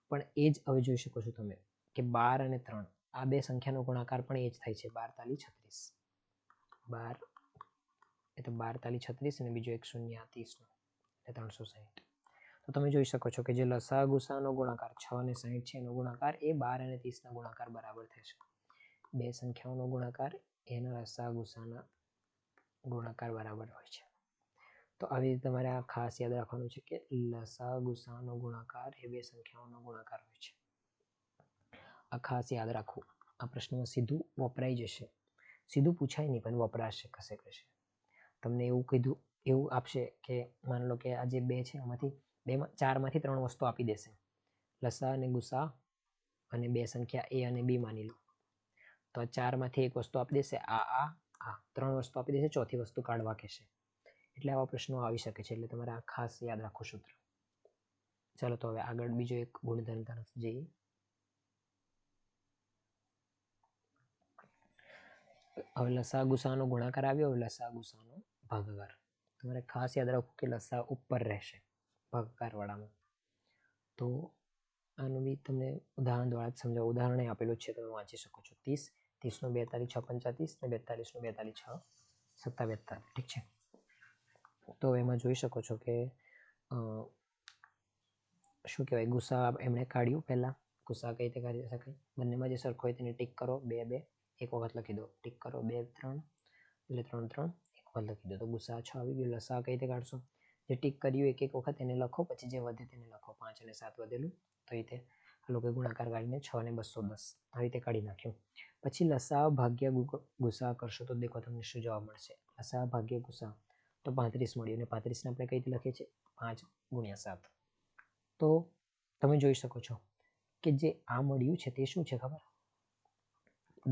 પણ એ જ હવે જોઈ શકો છો તમે કે 12 અને 3 આ બે સંખ્યાનો ગુણાકાર પણ એ જ થાય છે. 12 તાલી 36, 12 એ તો 12 તાલી 36 અને બીજો એક શૂન્ય 30 એટલે 360. તો તમે જોઈ શકો છો કે જે લસા ગુસાનો ગુણાકાર 6 અને 60 છે એનો ગુણાકાર એ 12 અને 30 ના ગુણાકાર બરાબર થશે. બે સંખ્યાઓનો ગુણાકાર એના લસા ગુસાના ગુણાકાર બરાબર હોય છે. તો આવી રીતે તમારે આ ખાસ યાદ રાખવાનું છે કે લસા ગુસાનો ગુણાકાર એ બે સંખ્યાઓનો ગુણાકાર હોય છે. આ ખાસ યાદ રાખવું. આ પ્રશ્નમાં સીધું વપરાઈ જશે. સીધું પૂછાય નહીં પણ વપરાશે કશે કશે. તમને એવું કીધું, એવું આપશે કે માની લો કે આ જે બે છે એમાંથી 4માંથી 3 વસ્તુ આપી દેશે. લસા અને ગુસા અને બે સંખ્યા એ અને બી માની લો. તો 4માંથી એક વસ્તુ આપી દેશે. આ 3 વસ્તુ આપી દેશે, ચોથી વસ્તુ કાઢવા કહેશે. એટલે આવા પ્રશ્નો આવી શકે છે. એટલે તમારે આ ખાસ યાદ રાખવું સૂત્ર. ચાલો તો હવે આગળ બીજો એક ગુણધર્મ તરફ જઈએ. હવે લસા ગુસાનો ગુણાકાર આવ્યો. હવે લસા ગુસાનો ભાગાકાર. તમારે ખાસ યાદ રાખવું કે લસા ઉપર રહેશે ભાગાકાર વાળામાં. તો આનું બી તમને ઉદાહરણ દ્વારા જ સમજાવું. ઉદાહરણ આપેલું છે, તમે વાંચી શકો છો. 30, 30 નો 2 તાલી 6 પંચા 30 ને 42 નો 2 તાલી 6 સત્તા 42. ઠીક છે. તો એમાં જોઈ શકો છો કે શું કહેવાય, ગુસા એમણે કાઢ્યું. પહેલાં ગુસા કઈ રીતે કાઢી શકાય? બંનેમાં જે સરખો હોય તેને ટીક કરો. 2 2 એક વખત લખી દો. ટીક કરો. 2 3 એટલે 3 3 એક વખત લખી દો. તો ગુસા 6 આવી ગયો. લસા કઈ રીતે કાઢશો? જે ટીક કર્યું એક એક વખત એને લખો, પછી જે વધે તેને લખો. 5 અને 7 વધેલું, તો એ રીતે આ લોકો ગુણાકાર કાઢીને 6 અને 210 આવી રીતે કાઢી નાખ્યું. પછી લસા ભાગ્યા ગુસા કરશો તો દેખો તમને શું જવાબ મળશે. લસા ભાગ્યા ગુસા તો 35 મળ્યું. અને 35ને આપણે કઈ રીતે લખીએ છીએ? 5 ગુણ્યા 7. તો તમે જોઈ શકો છો કે જે આ મળ્યું છે તે શું છે ખબર?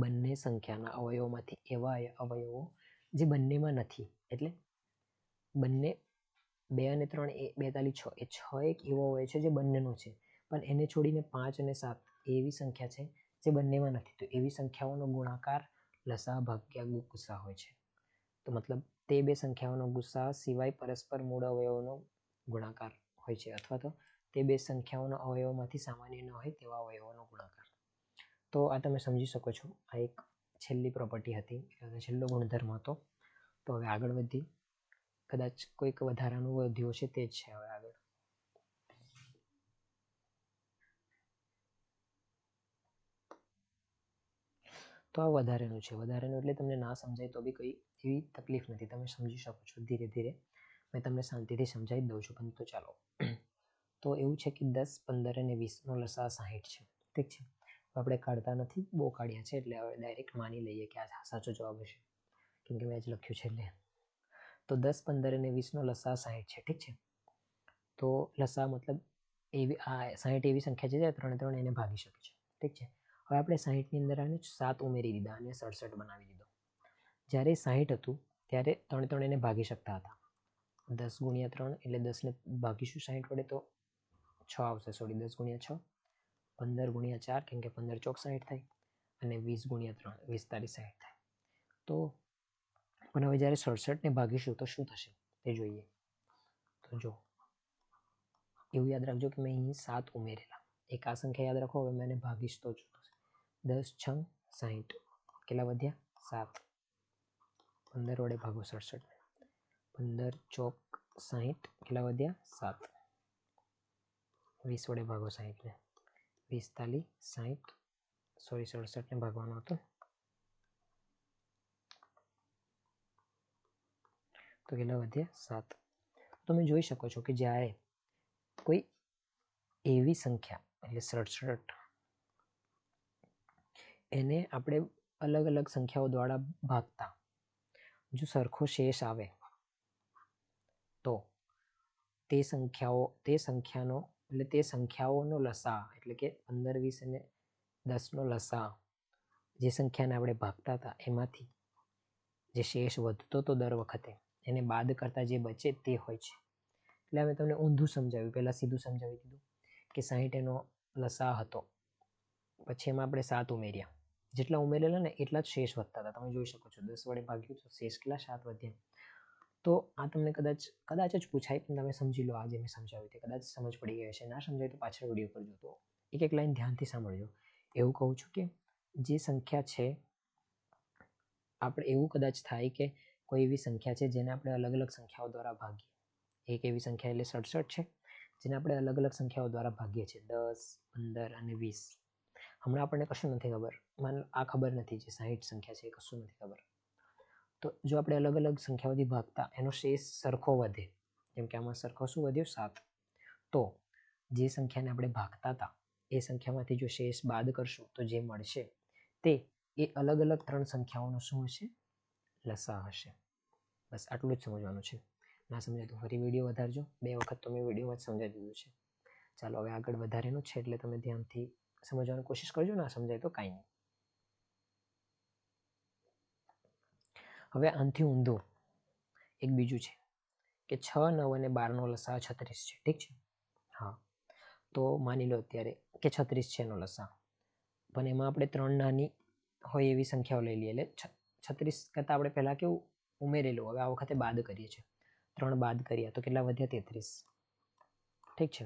બંને સંખ્યાના અવયવોમાંથી એવા અવયવો જે બંનેમાં નથી. એટલે બંને 2 અને 3 એ 2 તાલી 6 એ 6 એક એવો અવયવ છે જે બંનેનો છે, પણ એને છોડીને 5 અને 7 એવી સંખ્યા છે જે બંનેમાં નથી. તો એવી સંખ્યાઓનો ગુણાકાર લસા ભાગ્યા ગુસા હોય છે. તો મતલબ તે બે સંખ્યાઓનો ગુસા સિવાય પરસ્પર મૂળ અવયવોનો ગુણાકાર હોય છે, અથવા તો તે બે સંખ્યાઓના અવયવોમાંથી સામાન્ય ન હોય તેવા અવયવોનો ગુણાકાર. તો આ તમે સમજી શકો છો. આ એક છેલ્લી પ્રોપર્ટી હતી, છેલ્લો ગુણધર્મ હતો. તો હવે આગળ વધી, કદાચ કોઈક વધારાનું વધ્યું છે તે જ છે હવે આગળ. તો આ વધારેનું છે. વધારેનું એટલે તમને ના સમજાય તો બી કંઈ એવી તકલીફ નથી, તમે સમજી શકો છો ધીરે ધીરે. મેં તમને શાંતિથી સમજાવી દઉં છું. પણ તો ચાલો તો એવું છે કે 10, 15 અને 20નો લસા 60 છે. ઠીક છે, આપણે કાઢતા નથી, બહુ કાઢ્યા છે એટલે હવે ડાયરેક્ટ માની લઈએ કે આ સાચો જવાબ હશે, કેમ કે મેં જ લખ્યું છે એટલે. તો 10, 15 અને 20નો લસા 60 છે. ઠીક છે, તો લસા મતલબ એવી આ 60 એવી સંખ્યા છે જે 3 એને ભાગી શકે છે. ઠીક છે, હવે આપણે 60ની અંદર આને 7 ઉમેરી દીધા અને 67 બનાવી દીધો. જ્યારે 60 હતું ત્યારે 3 એને ભાગી શકતા હતા. 10 ગુણ્યા 3 એટલે 10ને ભાગીશું 60 વડે તો 6 આવશે. સોરી, 10 ગુણ્યા 6, 15 ગુણ્યા 4, કેમ કે 15 ચોક 60 થાય, અને 20 ગુણ્યા 3, 20 તારી 60 થાય. તો પણ હવે જ્યારે 67ને ભાગીશું તો શું થશે તે જોઈએ. તો જો એવું યાદ રાખજો કે મેં અહીં 7 ઉમેરેલા. એક આ સંખ્યા યાદ રાખો, હવે મેં એને ભાગીશ તો શું થશે. 10 6 60, કેટલા વધ્યા? 7. 15 વડે ભાગો 67ને, 15 ચોક 60, કેટલા વધ્યા? 7. 20 વડે ભાગો 60ને, 20 તાલી 60, સોરી 67ને ભાગવાનો હતો, તો કેટલા વધ્યા? 7. તમે જોઈ શકો છો કે જ્યારે કોઈ એવી સંખ્યા એટલે 67 એને આપણે અલગ અલગ સંખ્યાઓ દ્વારા ભાગતા જો સરખો શેષ આવે તો તે સંખ્યાઓનો લસા એટલે કે 15, 20 અને 10નો લસા જે સંખ્યાને આપણે ભાગતા હતા એમાંથી જે શેષ વધતો તો દર વખતે એને બાદ કરતા જે બચે તે હોય છે. એટલે અમે તમને ઊંધું સમજાવ્યું, પહેલાં સીધું સમજાવી દીધું કે 60 એનો લસા હતો, પછી એમાં આપણે 7 ઉમેર્યા, જેટલા ઉમેરેલા ને એટલા જ શેષ વધતા હતા. તમે જોઈ શકો છો 10 વડે ભાગ્યું તો શેષ કેટલા? 7 વધ્યા. તો આ તમને કદાચ જ પૂછાય, પણ તમે સમજી લો, આજે મેં સમજાવ્યું તે કદાચ સમજ પડી ગઈ હશે. ના સમજાય તો પાછળ વિડીયો કરજો. તો એક લાઈન ધ્યાનથી સાંભળજો. એવું કહું છું કે જે સંખ્યા છે, આપણે એવું કદાચ થાય કે કોઈ એવી સંખ્યા છે જેને આપણે અલગ અલગ સંખ્યાઓ દ્વારા ભાગીએ. એક એવી સંખ્યા એટલે 67 છે જેને આપણે અલગ અલગ સંખ્યાઓ દ્વારા ભાગીએ છીએ, 10, 15 અને 20. હમણાં આપણને કશું નથી ખબર, આ ખબર નથી જે 60 સંખ્યા છે એ કશું નથી ખબર. તો જો આપણે અલગ અલગ સંખ્યાઓથી ભાગતા એનો શેષ સરખો વધે, જેમ કે આમાં સરખો શું વધ્યો? 7. તો જે સંખ્યાને આપણે ભાગતા હતા એ સંખ્યામાંથી જો શેષ બાદ કરશું તો જે મળશે તે એ અલગ અલગ 3 સંખ્યાઓનો શું હશે? લસા હશે. બસ આટલું જ સમજવાનું છે. ના સમજાય તો ફરી વિડીયો વધારજો. 2 વખત તો મેં વિડીયોમાં જ સમજાવી દીધું છે. ચાલો હવે આગળ વધારેનું છે એટલે તમે ધ્યાનથી સમજવાની કોશિશ કરજો. ના સમજાય તો કાંઈ નહીં. હવે આનાથી ઊંધું એક બીજું છે કે 6, 9 અને 12નો લસા 36 છે. ઠીક છે, હા. તો માની લો અત્યારે કે 36 છે એનો લસા, પણ એમાં આપણે 3 નાની હોય એવી સંખ્યાઓ લઈ લઈએ. એટલે 36 કરતાં આપણે પહેલાં કેવું ઉમેરેલું, હવે આ વખતે બાદ કરીએ છીએ. 3 બાદ કર્યા તો કેટલા વધ્યા? 33. ઠીક છે,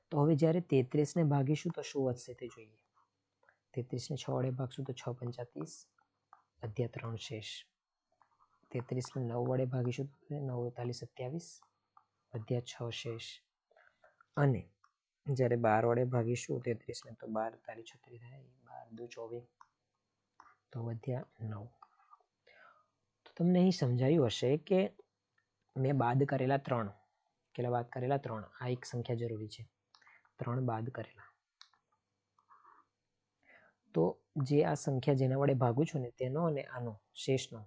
તો હવે જ્યારે 33ને ભાગીશું તો શું વધશે તે જોઈએ. 33ને 6 વડે ભાગશું તો 6 × 5 = 30, વધ્યા 3 શેષ. 33ને 9 વડે ભાગીશું તો 9 × 4 = 27, વધ્યા 6 શેષ. અને જ્યારે 12 વડે ભાગીશું 33ને તો 12 × 4 = 36 થાય, 12 × 2 = 24, તો વધ્યા 9. તો તમને અહીં સમજાયું હશે કે મેં બાદ કરેલા 3, કેટલા બાદ કરેલા? 3. આ એક સંખ્યા જરૂરી છે, 3 બાદ કરેલા. તો જે આ સંખ્યા જેના વડે ભાગું છું ને તેનો અને આનો શેષનો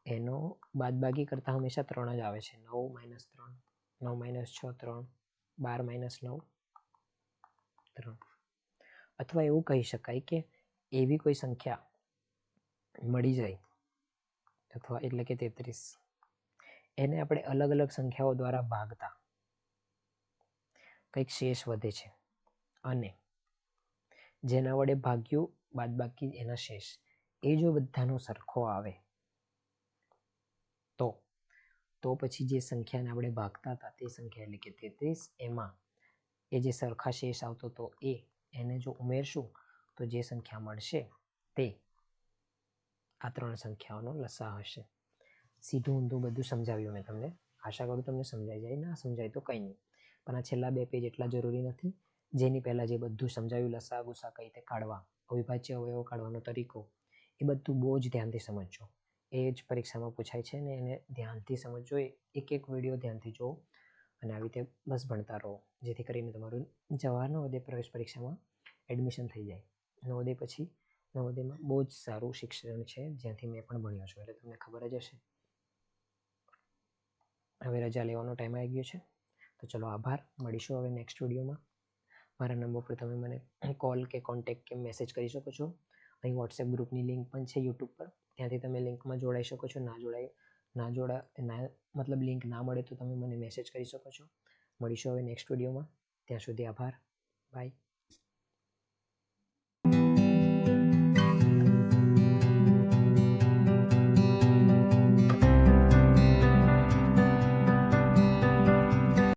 એનો બાદબાકી કરતાં હંમેશા 3 જ આવે છે. 9 - 3, 9 - 6 3, 12 - 9 3. અથવા એવું કહી શકાય કે એવી કોઈ સંખ્યા મળી જાય, અથવા એટલે કે 33, એને આપણે અલગ અલગ સંખ્યાઓ દ્વારા ભાગતા કંઈક શેષ વધે છે, અને જેના વડે ભાગ્યું બાદબાકી એના શેષ, એ જો બધાનો સરખો આવે તો પછી જે સંખ્યાને આપણે ભાગતા હતા તે સંખ્યા એટલે કે 33, એમાં એ જે સરખા શેષ આવતો તો એને જો ઉમેરશું તો જે સંખ્યા મળશે તે આ 3 સંખ્યાઓનો લસા હશે. સીધું ઊંધું બધું સમજાવ્યું મેં તમને. આશા કરું તમને સમજાઈ જાય. ના સમજાય તો કંઈ નહીં, પણ આ છેલ્લા 2 પેજ એટલા જરૂરી નથી. જેની પહેલાં જે બધું સમજાવ્યું, લસા ગુસા કઈ રીતે કાઢવા, અવિભાજ્ય અવયવો કાઢવાનો તરીકો, એ બધું બહુ જ ધ્યાનથી સમજજો. એ જ પરીક્ષામાં પૂછાય છે ને એને ધ્યાનથી સમજજો. એક વિડીયો ધ્યાનથી જુઓ. અને આવી રીતે બસ ભણતા રહો, જેથી કરીને તમારું જવાહર નવોદય પ્રવેશ પરીક્ષામાં એડમિશન થઈ જાય. નવોદય પછી નવોદયમાં બહુ જ સારું શિક્ષણ છે, જ્યાંથી મેં પણ ભણ્યો છું, એટલે તમને ખબર જ હશે. હવે રજા લેવાનો ટાઈમ આવી ગયો છે, તો ચલો આભાર. મળીશું હવે નેક્સ્ટ વિડીયોમાં. મારા નંબર પર તમે મને કોલ કે કોન્ટેક્ટ કે મેસેજ કરી શકો છો. અહીં વોટ્સએપ ગ્રુપની લિંક પણ છે યુટ્યુબ પર, ત્યાંથી તમે લિંકમાં જોડાઈ શકો છો. મતલબ લિંક ના મળે તો તમે મને મેસેજ કરી શકો છો. મળીશું હવે નેક્સ્ટ વિડીયોમાં. ત્યાં સુધી આભાર. બાય.